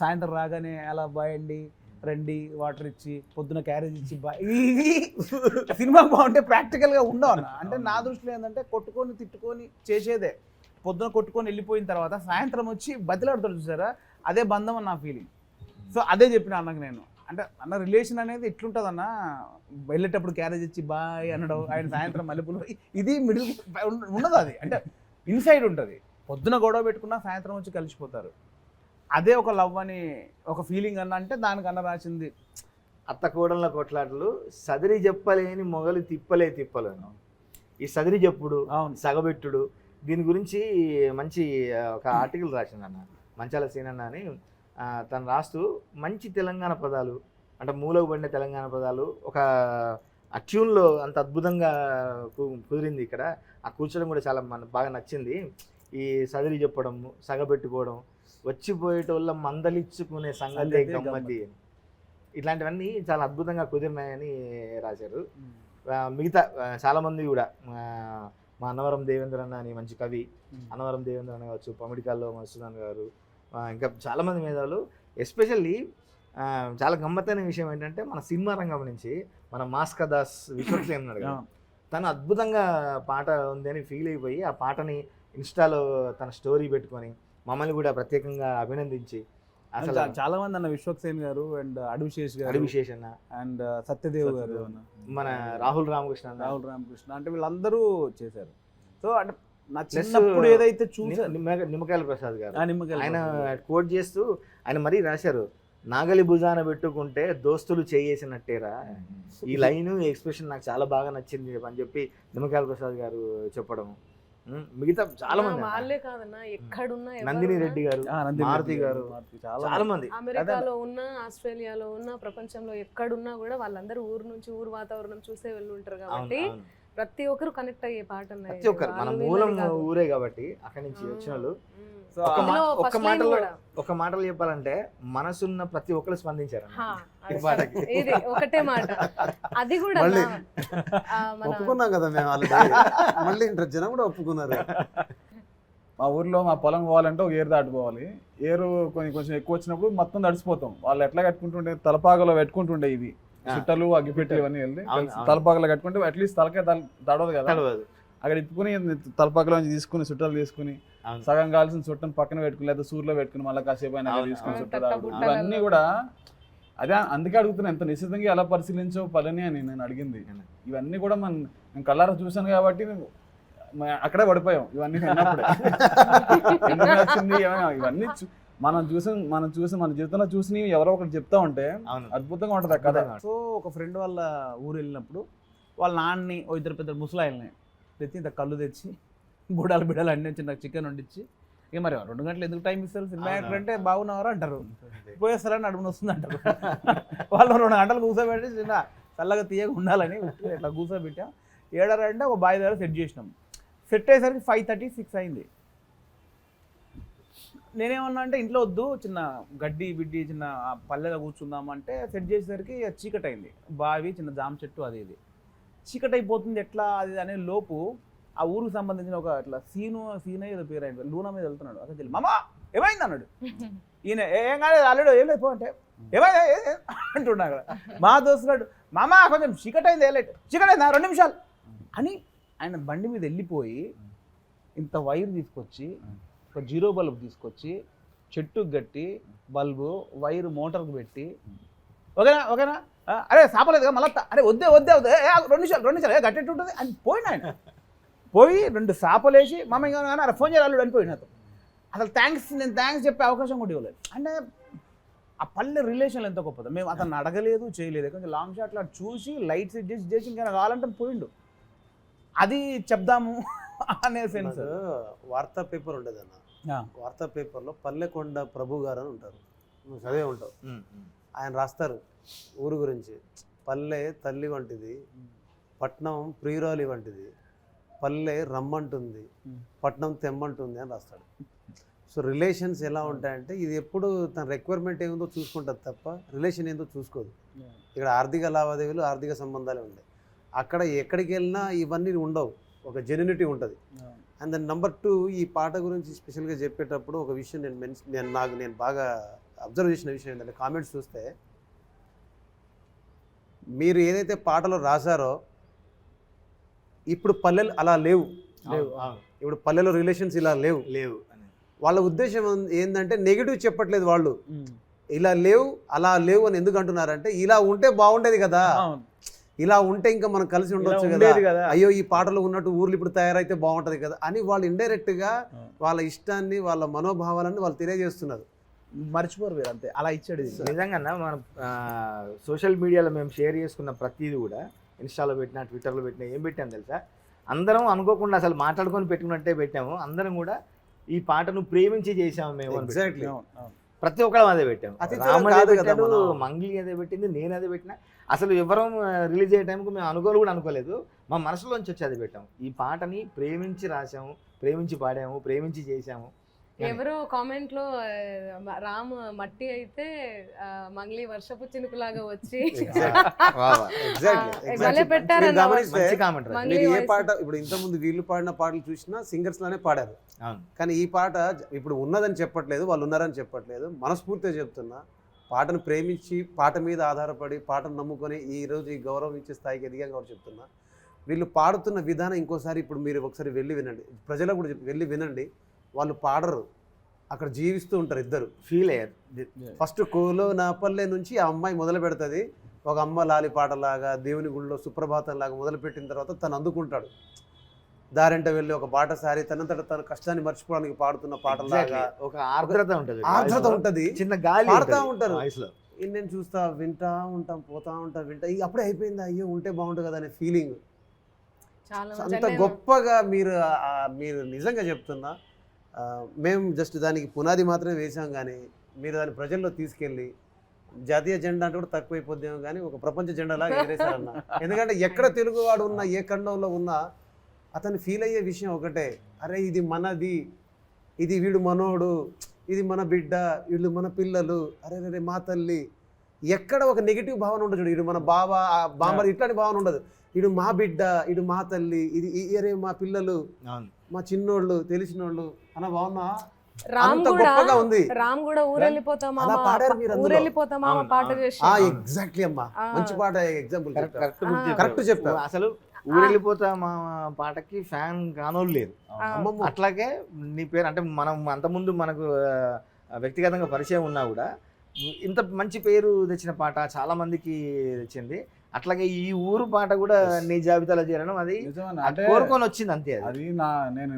సాయంత్రం రాగానే అలా బాయ్ అండి రండి వాటర్ ఇచ్చి పొద్దున క్యారేజ్ ఇచ్చి బాయ్, ఇవి సినిమా బాగుంటే ప్రాక్టికల్గా ఉండవు అన్న. అంటే నా దృష్టిలో ఏంటంటే కొట్టుకొని తిట్టుకొని చేసేదే, పొద్దున కొట్టుకొని వెళ్ళిపోయిన తర్వాత సాయంత్రం వచ్చి బతిలాడుతాడు చూసారా, అదే బంధం అని నా ఫీలింగ్. సో అదే చెప్పిన అన్నకు నేను, అంటే అన్న రిలేషన్ అనేది ఎట్లుంటుంది అన్న, వెళ్ళేటప్పుడు క్యారేజ్ ఇచ్చి బాయ్ అనడం, ఆయన సాయంత్రం మల్లెపూలు, ఇది మిడిల్ ఉండదు, అది అంటే ఇన్సైడ్ ఉంటుంది. పొద్దున గొడవ పెట్టుకున్నా సాయంత్రం వచ్చి కలిసిపోతారు, అదే ఒక లవ్ అని ఒక ఫీలింగ్ అన్న. అంటే దానికన్నా రాసింది అత్త కోడళ్ళ కొట్లాటలు సదిరి చెప్పలేని మొగలు తిప్పలేను. ఈ సదిరి చెప్పుడు, సగబెట్టుడు, దీని గురించి మంచి ఒక ఆర్టికల్ రాసిందన్న మంచాల సీనన్న అని. తను రాస్తూ మంచి తెలంగాణ పదాలు, అంటే మూలకు పడిన తెలంగాణ పదాలు ఒక ట్యూన్లో అంత అద్భుతంగా కుదిరింది ఇక్కడ. ఆ కూర్చోడం కూడా చాలా మనకు బాగా నచ్చింది. ఈ సదిరి చెప్పడం, సగబెట్టుకోవడం, వచ్చిపోయేటోళ్ళ మందలిచ్చుకునే సంగతి గమ్మతి, ఇట్లాంటివన్నీ చాలా అద్భుతంగా కుదిరినాయని రాశారు. మిగతా చాలామంది కూడా మా అన్నవరం దేవేంద్ర అన్న అని మంచి కవి, అన్నవరం దేవేంద్ర అన్న కావచ్చు, పమిడికాల్లో మధుసూదన్ గారు, ఇంకా చాలామంది మేధావులు. ఎస్పెషల్లీ చాలా గమ్మత్తైన విషయం ఏంటంటే మన సినిమా రంగం నుంచి మన మాస్కా దాస్ విశ్వక్సేన్ ఉన్నాడు కదా, తను అద్భుతంగా పాట ఉంది అని ఫీల్ అయిపోయి ఆ పాటని ఇన్స్టాలో తన స్టోరీ పెట్టుకొని మమ్మల్ని కూడా ప్రత్యేకంగా అభినందించి, అసలు చాలా మంది అన్న విశ్వక్సేన్ గారు అండ్ అడవిశేష్ అన్న అండ్ సత్యదేవ్ గారు, మన రాహుల్ రామకృష్ణ అంటే వీళ్ళందరూ చేశారు. సో అంటే నా చిన్నప్పుడు ఏదైతే చూసాను, నిమ్మకాయల ప్రసాద్ గారు ఆయన కోట్ చేస్తూ ఆయన మరీ రాశారు, నాగలి భుజాన పెట్టుకుంటే దోస్తులు చేయేసినట్టేరా. ఈ లైన్ ఎక్స్ప్రెషన్ నాకు చాలా బాగా నచ్చింది అని చెప్పి నిమ్మకాయల ప్రసాద్ గారు చెప్పడం. మిగతా చాలా మంది, వాళ్ళే కాదన్నా ఎక్కడున్నా, నందిని రెడ్డి గారు, మారుతి గారు, చాలా మంది అమెరికాలో ఉన్నా, ఆస్ట్రేలియాలో ఉన్నా, ప్రపంచంలో ఎక్కడున్నా కూడా వాళ్ళందరూ ఊరు నుంచి ఊరు వాతావరణం చూసే వెళ్ళి ఉంటారు కాబట్టి ప్రతి ఒక్కరు కనెక్ట్ అయ్యే పాట, ప్రతి ఒక్కరు మన మూలం ఊరే కాబట్టి అక్కడి నుంచి వచ్చిన వాళ్ళు. ఒక మాటలు చెప్పాలంటే మనసున్న ప్రతి ఒక్కరు స్పందించారు ఈ పాటకి. ఇది ఒకటే మాట, అది కూడా ఒప్పుకున్నాం కదా మేము మళ్ళీ జనం కూడా ఒప్పుకున్నారు. మా ఊర్లో మా పొలం పోవాలంటే ఒక ఏరు దాటిపోవాలి, ఏరు కొంచెం ఎక్కువ వచ్చినప్పుడు మొత్తం తడిసిపోతాం. వాళ్ళు ఎట్లా కట్టుకుంటుండే, తలపాగలో పెట్టుకుంటుండే ఇవి చుట్టలు అగ్గిపెట్టి ఇవన్నీ వెళ్ళి తలపాగలో కట్టుకుంటే అట్లీస్ట్ తలకే తడవదు కదా, అక్కడ ఇప్పుకుని తలపాకలో తీసుకుని చుట్టాలు తీసుకుని సగం కావాల్సిన చుట్టను పక్కన పెట్టుకుని లేదా సూర్లో పెట్టుకుని మళ్ళీ కాసేపు అయినా తీసుకుని చుట్టాలు, ఇవన్నీ కూడా అదే. అందుకే అడుగుతున్నా, ఎంత నిశ్చితంగా ఎలా పరిశీలించావు పలని అని నేను అడిగింది. ఇవన్నీ కూడా నేను కళ్ళారా చూశాను కాబట్టి అక్కడే పడిపోయాం. ఇవన్నీ విన్నప్పుడే నచ్చింది, ఇవన్నీ మనం చూసి మన జీవితంలో చూసి ఎవరో ఒకటి చెప్తా ఉంటే అద్భుతంగా ఉంటుంది కదా. సో ఒక ఫ్రెండ్ వాళ్ళ ఊరు వెళ్ళినప్పుడు వాళ్ళ నాన్నని ఓ ఇద్దరు పెద్ద ముసలాయల్ని తెచ్చి ఇంత కళ్ళు తెచ్చి బిడాలు అన్నీ వచ్చి నాకు చికెన్ వండించి, ఇక మరి 2 గంటలు ఎందుకు టైం ఇస్తారు, సినిమా యాక్టర్ అంటే బాగున్నావారు అంటారు, పోయేస్తారని అడుగుని వస్తుంది అంటారు. వాళ్ళు 2 గంటలు కూర్చోబెట్టి చిన్న చల్లగా తీయగా ఉండాలని ఇట్లా కూర్చోబెట్టాం. 7:30 అంటే ఒక బాయ్ దగ్గర సెట్ చేసినాం. సెట్ అయ్యేసరికి 5:30, 6 అయింది. నేనేమన్నా అంటే ఇంట్లో వద్దు, చిన్న బిడ్డి చిన్న పల్లెలో కూర్చుందామంటే సెట్ చేసేసరికి చీకటి అయింది. బావి, చిన్న జామ చెట్టు, అది ఇది చీకటి అయిపోతుంది. ఎట్లా అది అనే లోపు ఆ ఊరికి సంబంధించిన ఒక ఇట్లా సీనే ఏదో పేరు అయింది, లూనా మీద వెళ్తున్నాడు. అసలు తెలియదు, మామ ఏమైంది అన్నాడు. ఈయన ఏం కాలేదు ఆల్రెడీ, ఏం లేదు పో అంటే ఏమైంది అంటున్నాడు. మా దోస్తుడు, మామ కొంచెం చీకటి అయింది, చీకటి అయిందా 2 నిమిషాలు అని ఆయన బండి మీద వెళ్ళిపోయి ఇంత వైర్ తీసుకొచ్చి ఒక 0 బల్బు తీసుకొచ్చి చెట్టుకు గట్టి బల్బు వైరు మోటార్కి పెట్టి, ఓకేనా అరే సాపలేదుగా మళ్ళా, అరే వద్దే 2 నిమిషాలు గట్టెట్టు ఉంటుంది అని పోయిన ఆయన. పోయి 2 సాపలేసి మమ్మ ఇంకా అరే ఫోన్ చేయాలి అనిపోయిన. అసలు నేను థ్యాంక్స్ చెప్పే అవకాశం కూడా ఇవ్వలేదు. అంటే ఆ పల్లె రిలేషన్లు ఎంత గొప్పదో. మేము అతను అడగలేదు, చేయలేదు, కొంచెం లాంగ్ షాట్లో చూసి లైట్స్ చేసి ఇంకా కావాలంటే పోయిండు. అది చెప్దాము అనే సెన్స్. వార్తా పేపర్ ఉండేది అన్న, వార్తా పేపర్లో పల్లెకొండ ప్రభు గారు అని ఉంటారు, నువ్వు చదివే ఉంటావు. ఆయన రాస్తారు ఊరు గురించి, పల్లె తల్లి వంటిది, పట్నం ప్రియురాలి వంటిది, పల్లె రమ్మంటుంది, పట్నం తెమ్మంటుంది అని రాస్తాడు. సో రిలేషన్స్ ఎలా ఉంటాయంటే ఇది ఎప్పుడు తన రిక్వైర్మెంట్ ఏముందో చూసుకుంటుంది తప్ప రిలేషన్ ఏందో చూసుకోదు. ఇక్కడ ఆర్థిక లావాదేవీలు ఆర్థిక సంబంధాలే ఉంటాయి. అక్కడ ఎక్కడికి వెళ్ళినా ఇవన్నీ ఉండవు, ఒక జెన్యునిటీ ఉంటుంది. అండ్ దెన్ నెంబర్ 2 ఈ పాట గురించి స్పెషల్గా చెప్పేటప్పుడు ఒక విషయం నేను బాగా అబ్జర్వ్ చేసిన విషయం ఏంటంటే కామెంట్స్ చూస్తే మీరు ఏదైతే పాటలో రాశారో ఇప్పుడు పల్లెలు అలా లేవు. ఇప్పుడు పల్లెలో రిలేషన్స్ ఇలా లేవు. వాళ్ళ ఉద్దేశం ఏంటంటే నెగిటివ్ చెప్పట్లేదు వాళ్ళు, ఇలా లేవు అలా లేవు అని ఎందుకు అంటున్నారంటే ఇలా ఉంటే బాగుండేది కదా, ఇలా ఉంటే ఇంకా మనం కలిసి ఉండొచ్చు కదా, అయ్యో ఈ పాటలో ఉన్నట్టు ఊర్లు ఇప్పుడు తయారైతే బాగుంటది కదా అని వాళ్ళు ఇండైరెక్ట్ గా వాళ్ళ ఇష్టాన్ని వాళ్ళ మనోభావాలను వాళ్ళు తెలియజేస్తున్నారు. మర్చిపోరు మీరు అంతే, అలా ఇచ్చాడు. నిజంగా మనం సోషల్ మీడియాలో మేము షేర్ చేసుకున్న ప్రతిదీ కూడా ఇన్స్టాలో పెట్టినా ట్విట్టర్లో పెట్టినా ఏం పెట్టాము తెలుసా, అందరం అనుకోకుండా అసలు మాట్లాడుకొని పెట్టుకున్నట్టే పెట్టాము. అందరం కూడా ఈ పాటను ప్రేమించి చేసాము మేము. ఎగ్జాక్ట్లీ ప్రతి ఒక్కరం అదే పెట్టాము. రామ్ అదే పెట్టాడు, మంగ్లీ అదే పెట్టింది, నేను అదే పెట్టినా. అసలు ఎవరం రిలీజ్ అయ్యే టైంకి మేము అనుకోలు కూడా అనుకోలేదు, మా మనసులోంచి వచ్చి అది పెట్టాము. ఈ పాటని ప్రేమించి రాసాము, ప్రేమించి పాడాము, ప్రేమించి చేసాము. ఎవరో కామెంట్ లో రామ్ మట్టి అయితే మంగ్లీ వర్షపు చినుకులాగా వచ్చి ఏ పాట ఇప్పుడు ఇంతకుముందు వీళ్ళు పాడిన పాటలు చూసినా సింగర్స్ లానే పాడారు, కానీ ఈ పాట ఇప్పుడు ఉన్నదని చెప్పట్లేదు, వాళ్ళు ఉన్నారని చెప్పట్లేదు, మనస్ఫూర్తిగా చెప్తున్నా. పాటను ప్రేమించి పాట మీద ఆధారపడి పాటను నమ్ముకొని ఈ రోజు ఈ గౌరవం ఇచ్చే స్థాయికి ఎదిగాం కాబట్టి చెప్తున్నా. వీళ్ళు పాడుతున్న విధానం ఇంకోసారి ఇప్పుడు మీరు ఒకసారి వెళ్ళి వినండి, ప్రజలకు కూడా వెళ్ళి వినండి. వాళ్ళు పాడరు, అక్కడ జీవిస్తూ ఉంటారు, ఇద్దరు ఫీల్ అయ్యారు. ఫస్ట్ కోలో నా పల్లె నుంచి ఆ అమ్మాయి మొదలు పెడుతుంది, ఒక అమ్మ లాలి పాటలాగా దేవుని గుళ్ళో సుప్రభాతం లాగా మొదలుపెట్టిన తర్వాత తను అందుకుంటాడు. దారింట వెళ్ళి ఒక బాటసారి తనంతట తన కష్టాన్ని మర్చిపోవడానికి పాడుతున్న పాటలాగా ఒక ఆర్ద్రత ఉంటుంది, చిన్న గాలి పాడుతూ ఉంటారు. నేను చూస్తా వింటా ఉంటాం, పోతా ఉంటాం, వింటా అప్పుడే అయిపోయింది, అయ్యో ఉంటే బాగుంటుంది కదా అనే ఫీలింగ్. అంత గొప్పగా మీరు నిజంగా చెప్తున్నా. మేము జస్ట్ దానికి పునాది మాత్రమే వేసాం, కానీ మీరు దాన్ని ప్రజల్లో తీసుకెళ్ళి జాతీయ జెండా అంటే కూడా తక్కువైపోద్దేమో కానీ ఒక ప్రపంచ జెండాలాగా ఎగరేశారన్న. ఎందుకంటే ఎక్కడ తెలుగువాడు ఉన్నా, ఏ ఖండంలో ఉన్నా అతను ఫీల్ అయ్యే విషయం ఒకటే, అరే ఇది మనది, ఇది వీడు మనోడు, ఇది మన బిడ్డ, వీళ్ళు మన పిల్లలు, అరే రే మా తల్లి. ఎక్కడ ఒక నెగిటివ్ భావన ఉండదు చూడు, ఇటు మన బామ్మది ఇట్లాంటి భావన ఉండదు. ఇడు మా బిడ్డ, ఇడు మా తల్లి, ఇది అరే మా పిల్లలు, మా చిన్నోళ్ళు, తెలిసినోళ్ళు అన్న బాగున్నా. రామ్ కూడా ఊరెళ్ళిపోతామా పాట చేసి ఎగ్జాక్ట్లీ అమ్మా, మంచి పాట ఎగ్జాంపుల్ కరెక్ట్ చెప్పారు. అసలు ఊరెళ్ళిపోతా మా పాటకి ఫ్యాన్ కానోళ్ళు లేరు. అట్లాగే నీ పేరు అంటే మనం అంతకుముందు మనకు వ్యక్తిగతంగా పరిచయం ఉన్నా కూడా ఇంత మంచి పేరు తెచ్చిన పాట చాలా మందికి తెచ్చింది. అట్లాగే ఈ ఊరు పాట కూడా నీ జాబితాలో చేరడం అది కోరుకొని వచ్చింది అంతే. అది నేను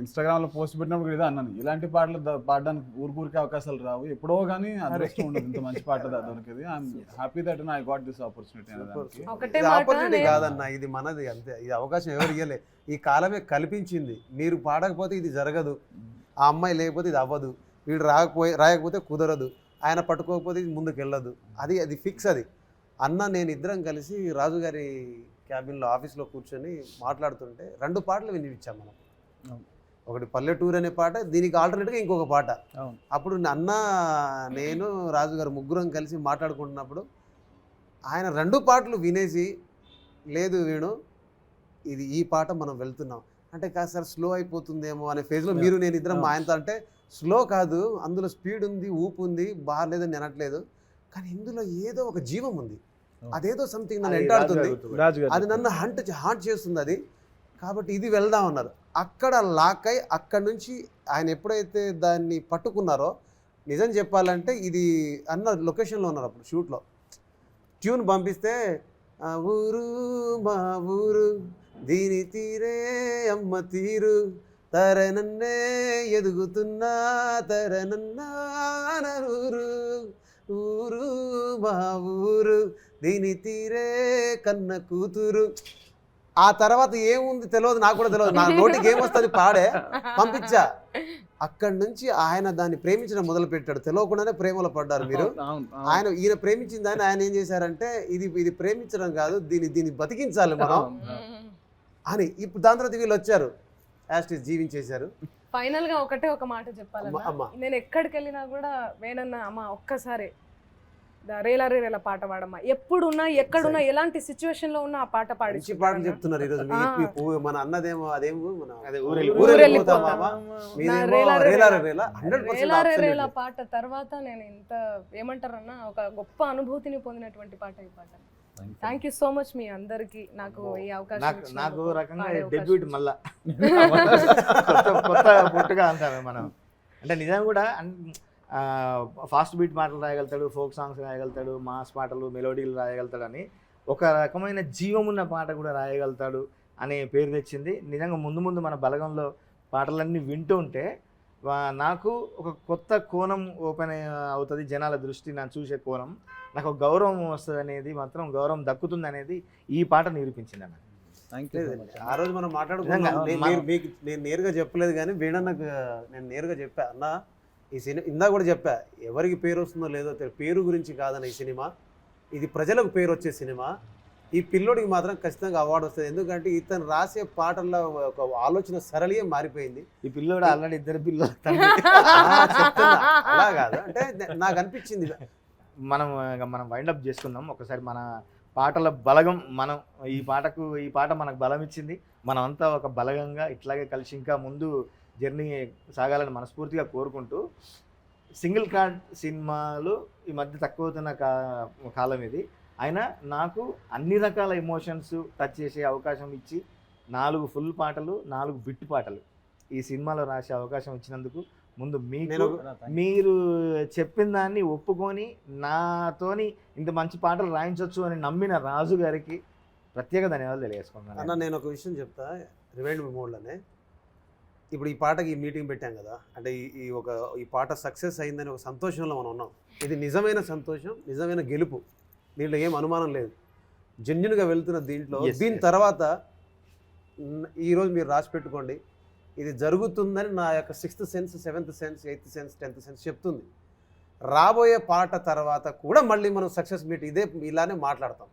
ఇన్స్టాగ్రామ్ లో పోస్ట్ పెట్టినప్పుడు ఇదే అన్నాను, ఇలాంటి పాటలు పాడడానికి ఊరికి అవకాశాలు రావు, ఎప్పుడో కానీ అదృష్టం ఉండదు ఇంత మంచి పాట దొరికింది. I'm happy that I got this opportunity. Opportunity కాదన్న, ఇది మనది అంతే, ఇది అవకాశం ఎవరు ఇవ్వలే, ఈ కాలమే కల్పించింది. మీరు పాడకపోతే ఇది జరగదు, ఆ అమ్మాయి లేకపోతే ఇది అవ్వదు, వీడు రాయకపోతే కుదరదు, ఆయన పట్టుకోకపోతే ఇది ముందుకు వెళ్ళదు. అది ఫిక్స్. అది అన్న నేను ఇద్దరం కలిసి రాజుగారి క్యాబిన్లో ఆఫీస్లో కూర్చొని మాట్లాడుతుంటే 2 పాటలు వినిపించాం మనం. ఒకటి పల్లెటూరు అనే పాట, దీనికి ఆల్టర్నేట్గా ఇంకొక పాట. అప్పుడు అన్న నేను రాజుగారు ముగ్గురం కలిసి మాట్లాడుకుంటున్నప్పుడు ఆయన 2 పాటలు వినేసి, లేదు వేణు ఇది ఈ పాట మనం వెళ్తున్నాం అంటే, కాదు సార్ స్లో అయిపోతుందేమో అనే ఫేజ్లో మీరు నేను ఇద్దరం ఆయనతో అంటే, స్లో కాదు అందులో స్పీడ్ ఉంది, ఊపు ఉంది, బాగాలేదని అనట్లేదు, కానీ ఇందులో ఏదో ఒక జీవం ఉంది, అదేదో సంథింగ్ నన్ను ఎంటాడుతుంది, అది నన్ను హాంట్ చేస్తుంది అది, కాబట్టి ఇది వెళ్దాం అన్నారు. అక్కడ లాక్ అయి అక్కడి నుంచి ఆయన ఎప్పుడైతే దాన్ని పట్టుకున్నారో, నిజం చెప్పాలంటే ఇది అన్న లొకేషన్లో ఉన్నారు అప్పుడు షూట్లో. ట్యూన్ పంపిస్తే ఊరు మా ఊరు దీని తీరే అమ్మ తీరు తరనన్నే ఎదుగుతున్నా తరనన్నా ఊరు ఊరు మా ఊరు దీని తీరే కన్న కూతురు. ఆ తర్వాత ఏముంది తెలియదు, నాకు కూడా తెలియదు, నా నోటికి ఏమొస్తుంది పాడే పంపించా. అక్కడి నుంచి ఆయన దాన్ని ప్రేమించడం మొదలు పెట్టాడు, తెలియకుండానే ప్రేమలో పడ్డారు మీరు. ఈయన ప్రేమించిన దాన్ని ఆయన ఏం చేశారంటే, ఇది ప్రేమించడం కాదు, దీన్ని బతికించాలి మనం అని. ఇప్పుడు దాని తర్వాత వీళ్ళు వచ్చారు, యాస్టిస్ జీవించేశారు. ఫైనల్ గా ఒకటే ఒక మాట చెప్పాలన్నా, అమ్మా. నేను ఎక్కడికి వెళ్ళినా కూడా వేణన్న అమ్మ ఒక్కసారి రేలా రేలా పాట పాడమ్మా, ఎప్పుడున్నా ఎక్కడున్నా ఎలాంటి సిచ్యువేషన్ లో ఉన్నా ఆ పాట పాడి మంచి పాటలు చెప్తున్నారు ఈరోజు. మన అన్నదేమో అదేమో మన అదే ఊరెళ్ళిపోతామా మీదేమో రేలా రేలా రేలా. రేలా 100% రేలా రేలా absolutely. పాట తర్వాత నేను ఇంత ఏమంటారన్నా ఒక గొప్ప అనుభూతిని పొందినటువంటి పాట ఈ పాట. థ్యాంక్ యూ సో మచ్ మీ అందరికి నాకు ఈ అవకాశం నాకు ఇచ్చినందుకు, రకంగా పాడే అవకాశం డెబ్యూట్ మళ్ళా కొత్త పుట్టుగా అంటామే మనం. అంటే నిజంగా కూడా ఫాస్ట్ బీట్ పాటలు రాయగలుగుతాడు, ఫోక్ సాంగ్స్ రాయగలుగుతాడు, మాస్ పాటలు మెలోడీలు రాయగలుగుతాడు అని ఒక రకమైన జీవం ఉన్న పాట కూడా రాయగలుగుతాడు అనే పేరు తెచ్చింది. నిజంగా ముందు ముందు మన బలగంలో పాటలన్నీ వింటూ ఉంటే నాకు ఒక కొత్త కోణం ఓపెన్ అవుతుంది, జనాల దృష్టి నన్ను చూసే కోణం, నాకు ఒక గౌరవం వస్తుంది అనేది మాత్రం, గౌరవం దక్కుతుంది అనేది ఈ పాట నిరూపించింది అన్న. ఆ రోజు మనం మాట్లాడుకున్నాం. నేను నేరుగా చెప్పలేదు కానీ వీణన్నకు నేను నేరుగా చెప్పా, అన్న ఈ సినిమా ఇందాక కూడా చెప్పా, ఎవరికి పేరు వస్తుందో లేదో పేరు గురించి కాదన్న ఈ సినిమా, ఇది ప్రజలకు పేరు వచ్చే సినిమా, ఈ పిల్లోడికి మాత్రం ఖచ్చితంగా అవార్డు వస్తుంది. ఎందుకంటే ఇతను రాసే పాటల్లో ఒక ఆలోచన సరళియే మారిపోయింది. ఈ పిల్లోడు ఆల్రెడీ ఇద్దరు పిల్లలు అలా కాదు, అంటే నాకు అనిపించింది. మనం వైండప్ చేసుకుందాం ఒకసారి. మన పాటల బలగం, మనం ఈ పాట మనకు బలం ఇచ్చింది. మనం అంతా ఒక బలగంగా ఇట్లాగే కలిసి ఇంకా ముందు జర్నీ సాగాలని మనస్ఫూర్తిగా కోరుకుంటూ, సింగిల్ కార్డ్ సినిమాలు ఈ మధ్య తక్కువవుతున్న కాలం ఇది, అయినా నాకు అన్ని రకాల ఎమోషన్స్ టచ్ చేసే అవకాశం ఇచ్చి 4 ఫుల్ పాటలు 4 బిట్ పాటలు ఈ సినిమాలో రాసే అవకాశం ఇచ్చినందుకు ముందు మీరు చెప్పిన దాన్ని ఒప్పుకొని నాతోని ఇంత మంచి పాటలు రాయించవచ్చు అని నమ్మిన రాజు గారికి ప్రత్యేక ధన్యవాదాలు తెలియజేసుకుంటున్నాను. అన్న నేను ఒక విషయం చెప్తా, రివైండ్ మోడ్లోనే. ఇప్పుడు ఈ పాటకి ఈ మీటింగ్ పెట్టాం కదా, అంటే ఈ పాట సక్సెస్ అయిందని ఒక సంతోషంలో మనం ఉన్నాం. ఇది నిజమైన సంతోషం, నిజమైన గెలుపు, దీంట్లో ఏం అనుమానం లేదు. జెన్యున్గా వెళ్తున్న దీంట్లో దీని తర్వాత ఈరోజు మీరు రాసి పెట్టుకోండి, ఇది జరుగుతుందని నా యొక్క 6th sense 7th sense 8th sense 10th sense చెప్తుంది. రాబోయే పాట తర్వాత కూడా మళ్ళీ మనం సక్సెస్ మీట్ ఇలానే మాట్లాడతాం.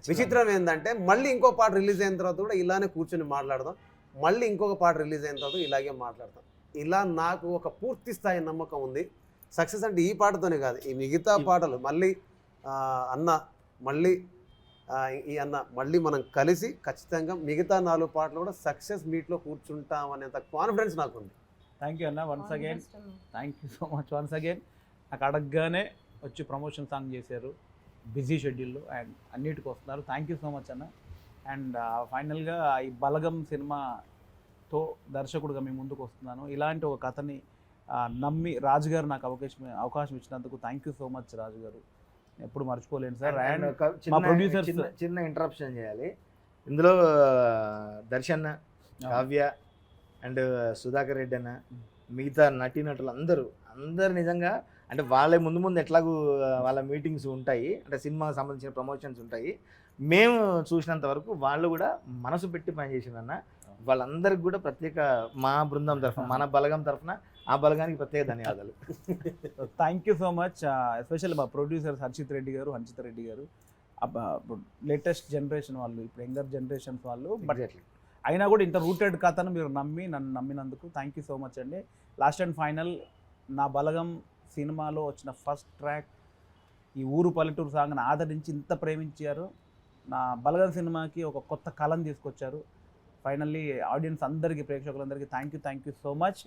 విచిత్రం ఏంటంటే మళ్ళీ ఇంకో పాట రిలీజ్ అయిన తర్వాత కూడా ఇలానే కూర్చొని మాట్లాడదాం, మళ్ళీ ఇంకొక పాట రిలీజ్ అయిన తర్వాత ఇలాగే మాట్లాడతాం. ఇలా నాకు ఒక పూర్తి స్థాయి నమ్మకం ఉంది. సక్సెస్ అంటే ఈ పాటతోనే కాదు, ఈ మిగతా పాటలు మళ్ళీ అన్న మళ్ళీ ఈ అన్న మళ్ళీ మనం కలిసి ఖచ్చితంగా మిగతా 4 పాటలు కూడా సక్సెస్ మీట్లో కూర్చుంటాం అనేంత కాన్ఫిడెన్స్ నాకు ఉంది. థ్యాంక్ యూ అన్న, once again thank you so much once again. నాకు అడగగానే వచ్చి ప్రమోషన్ సాంగ్ చేశారు, బిజీ షెడ్యూల్లో అండ్ అన్నిటికి వస్తున్నారు. థ్యాంక్ యూ సో మచ్ అన్న. అండ్ ఫైనల్గా ఈ బలగం సినిమాతో దర్శకుడుగా మేము ముందుకు వస్తున్నాను. ఇలాంటి ఒక కథని నమ్మి రాజుగారు నాకు అవకాశం ఇచ్చినందుకు థ్యాంక్ యూ సో మచ్ రాజుగారు, ఎప్పుడు మర్చిపోలేను సార్. అండ్ మా ప్రొడ్యూసర్స్ చిన్న ఇంటరప్షన్ చేయాలి ఇందులో, దర్శన్, కావ్య అండ్ సుధాకర్ రెడ్డి అన్న, మిగతా నటీనటులు అందరు నిజంగా అంటే వాళ్ళే ముందు ఎట్లాగూ వాళ్ళ మీటింగ్స్ ఉంటాయి, అంటే సినిమాకి సంబంధించిన ప్రమోషన్స్ ఉంటాయి. మేము చూసినంత వరకు వాళ్ళు కూడా మనసు పెట్టి పనిచేసిందన్న. వాళ్ళందరికి కూడా ప్రత్యేక మా బృందం తరఫున, మన బలగం తరఫున ఆ బలగానికి ప్రత్యేక ధన్యవాదాలు. Thank you so much. Especially మా ప్రొడ్యూసర్స్ హర్షిత్ రెడ్డి గారు లేటెస్ట్ జనరేషన్ వాళ్ళు, ఇప్పుడు యంగర్ జనరేషన్స్ వాళ్ళు, బట్ అయినా కూడా ఇంత రూటెడ్ కథను మీరు నన్ను నమ్మినందుకు థ్యాంక్ యూ సో మచ్ అండి. లాస్ట్ అండ్ ఫైనల్, నా బలగం సినిమాలో వచ్చిన ఫస్ట్ ట్రాక్ ఈ ఊరు పల్లెటూరు సాంగ్ని ఆదరించి ఇంత ప్రేమించారు. నా బలగం సినిమాకి ఒక కొత్త కళను తీసుకొచ్చారు. ఫైనల్లీ ఆడియన్స్ అందరికీ, ప్రేక్షకులందరికీ థ్యాంక్ యూ సో మచ్.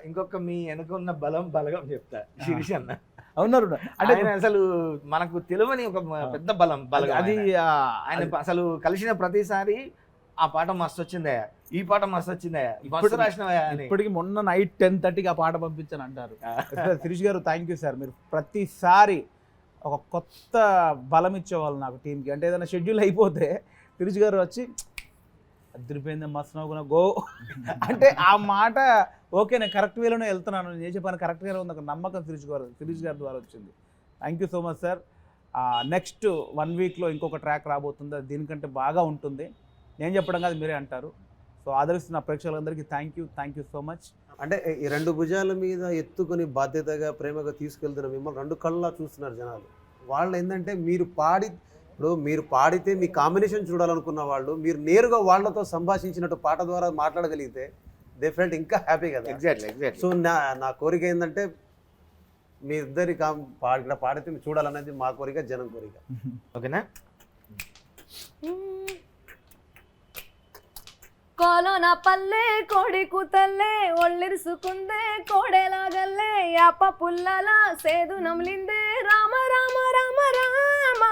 ఇంకొక మీ వెనుకున్న బలగం చెప్తా శిరీష్ అన్న. అవునారు, అంటే అసలు మనకు తెలియని ఒక పెద్ద బలం అది. ఆయన అసలు కలిసిన ప్రతిసారి ఆ పాట మస్తు వచ్చిందయ్యా, ఈ పాట మస్తు వచ్చిందయ్యా, ఇప్పటికి మొన్న నైట్ 10:30కి ఆ పాట పంపించాను అంటారు. శిరీష్ గారు థ్యాంక్ యూ సార్. మీరు ప్రతిసారి ఒక కొత్త బలం ఇచ్చేవాళ్ళు నాకు టీంకి. అంటే ఏదైనా షెడ్యూల్ అయిపోతే శిరీష్ గారు వచ్చి అదిరిపోయింది మస్తు గో అంటే ఆ మాట ఓకే, నేను కరెక్ట్ వేలోనే వెళ్తున్నాను, నేను చేసే పని కరెక్ట్గానే ఉంది, ఒక నమ్మకం శిరీష్ గారి ద్వారా వచ్చింది. Thank you so much sir. Next 1 వీక్లో ఇంకొక ట్రాక్ రాబోతుంది, దీనికంటే బాగా ఉంటుంది. నేను చెప్పడం కాదు, మీరే అంటారు. సో ఆదరిస్తున్న ప్రేక్షకులందరికీ థ్యాంక్ యూ సో మచ్. అంటే ఈ 2 భుజాల మీద ఎత్తుకొని బాధ్యతగా ప్రేమగా తీసుకెళ్తున్న మిమ్మల్ని 2 కళ్ళలా చూస్తున్నారు జనాలు. వాళ్ళు ఏంటంటే మీరు పాడితే మీ కాంబినేషన్ చూడాలనుకున్న వాళ్ళు, మీరు నేరుగా వాళ్ళతో సంభాషించినట్టు పాట ద్వారా మాట్లాడగలిగితే దే ఫెల్ట్ ఇంకా హ్యాపీ కదా. ఎగ్జాక్ట్లీ. సో నా కోరిక ఏంటంటే మీ ఇద్దరి ఇక్కడ పాడితే మీరు చూడాలనేది మా కోరిక, జనం కోరిక. ఓకేనా? కోలోన పల్లె కోడి కూతల్లే ఒళ్ళిరుసుకుందే కోడెలాగల్లే యాప పుల్లల సేదు నమిలిందే రామ రామ రామ రామ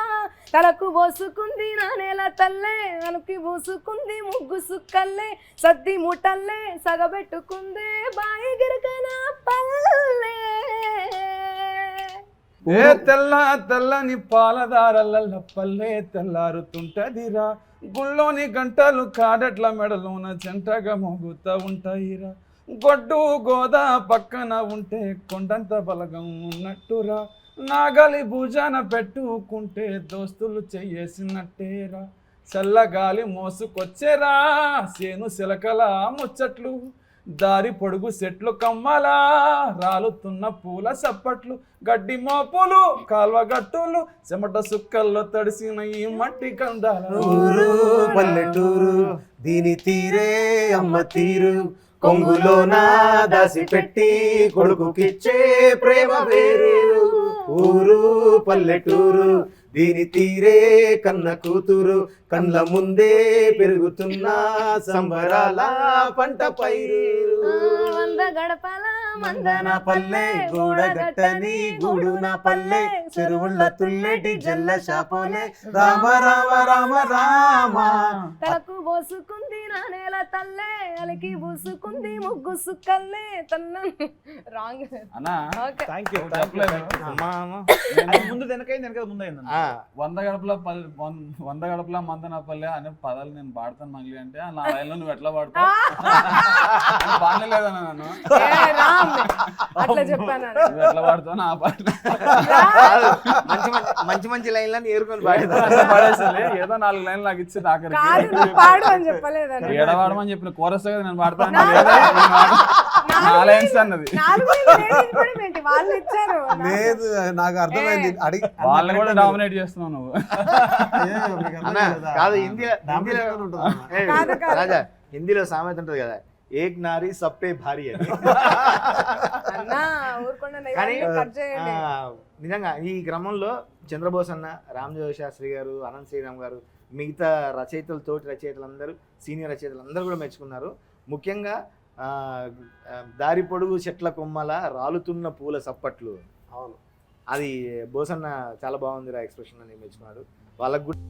తలకు పోసుకుంది నా నెల తల్లే అనుకి పూసుకుంది ముగ్గు సుక్కల్లే సద్ది ముట్టల్లే సగబెట్టుకుందే బాయి గిరకన పల్లె. ఏ తెల్ల తెల్లని పాలదారల్ల పల్లె తెల్లారుతుంటదిరా, గుళ్ళోని గంటలు కాడట్ల మెడలోన చెంటగా మోగుతా ఉంటాయిరా, గొడ్డు గోదా పక్కన ఉంటే కొండంత బలగం ఉన్నట్టురా, నాగలి భుజాన పెట్టుకుంటే దోస్తులు చెయ్యేసినట్టేరా, చల్లగాలి మోసుకొచ్చేరా సేను సిలకల ముచ్చట్లు, దారి పొడుగు చెట్లు కమ్మలా రాలుతున్న పూల సప్పట్లు, గడ్డి మోపులు కాల్వ గట్టులు చెమట సుక్కల్లో తడిసిన ఈ మట్టి కందాల ఊరు పల్లెటూరు దీని తీరే అమ్మ తీరు, కొంగులోన దాసి పెట్టి కొడుకుకిచ్చే ప్రేమ వేరు. ఊరు పల్లెటూరు దీని తీరే కన్న కూతురు, కళ్ళ ముందే పెరుగుతున్న సంబరాల పంట పైరు. వంద గడపల మందన పల్లె గూడగట్టని గూడున పల్లె, చెరువుళ్ళ తుల్లెటి జల్ల షాపోలే రామ రామ రామ రామ. తలకు పోసుకుంది నా నేల తల్లే అలకి పూసుకుంది ముగ్గు సుక్కల్లే తన్న రాంగ్. అన్నా ఓకే థ్యాంక్ యూ. చెప్పలేదు. ముందు వెనకైంది వెనక ముందు అయింది. 100 గడపల మందన పల్లె అనే పదాలు నేను పాడతాను మళ్ళీ అంటే నా లైన్లో నువ్వు ఎట్లా పాడతావు బాగాలేదన్నా నన్ను, అట్లా చెప్పాను. నువ్వు ఎట్లా పాడుతావు నా పాట మంచి మంచి లైన్లను ఏరుకొని పాడేసాలి. ఏదో 4 లైన్లు నాకు ఇచ్చి కాదు పాడు అని చెప్పలేదని. ఏడవాడమని చెప్పిన కోరస్ కదా నేను పాడతాను, 4 లైన్స్ అన్నది. వాళ్ళు ఇచ్చారు. లేదు నాకు అర్థమైంది. అడిగి వాళ్ళని కూడా డామినేట్ చేస్తున్నావు నువ్వు. కాదు రాజా, హిందీలో సామెత ఉంటుంది కదా, ఏక్ నారీ సప్పే భారీ అని. కానీ నిజంగా ఈ క్రమంలో చంద్రబోస్ అన్న, రామజోగి శాస్త్రి గారు, అనంత్ శ్రీరామ్ గారు, మిగతా రచయితలు, తోటి రచయితలందరూ, సీనియర్ రచయితలందరూ కూడా మెచ్చుకున్నారు. ముఖ్యంగా దారి పొడుగు చెట్ల కొమ్మల రాలుతున్న పూల సప్పట్లు. అవును, అది బోసన్న చాలా బాగుంది రా ఎక్స్ప్రెషన్ అని మెచ్చుకున్నాడు. వాళ్ళకు కూడా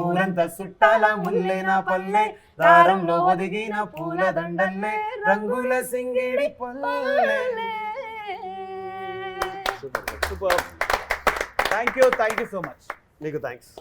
ఊరంతా సుట్టాల ముల్లైన పల్లె, దారంలో ఒదిగిన పూల దండల్లే, రంగుల సింగిడి పల్లె. Super. Thank you so much. మీకు థ్యాంక్స్.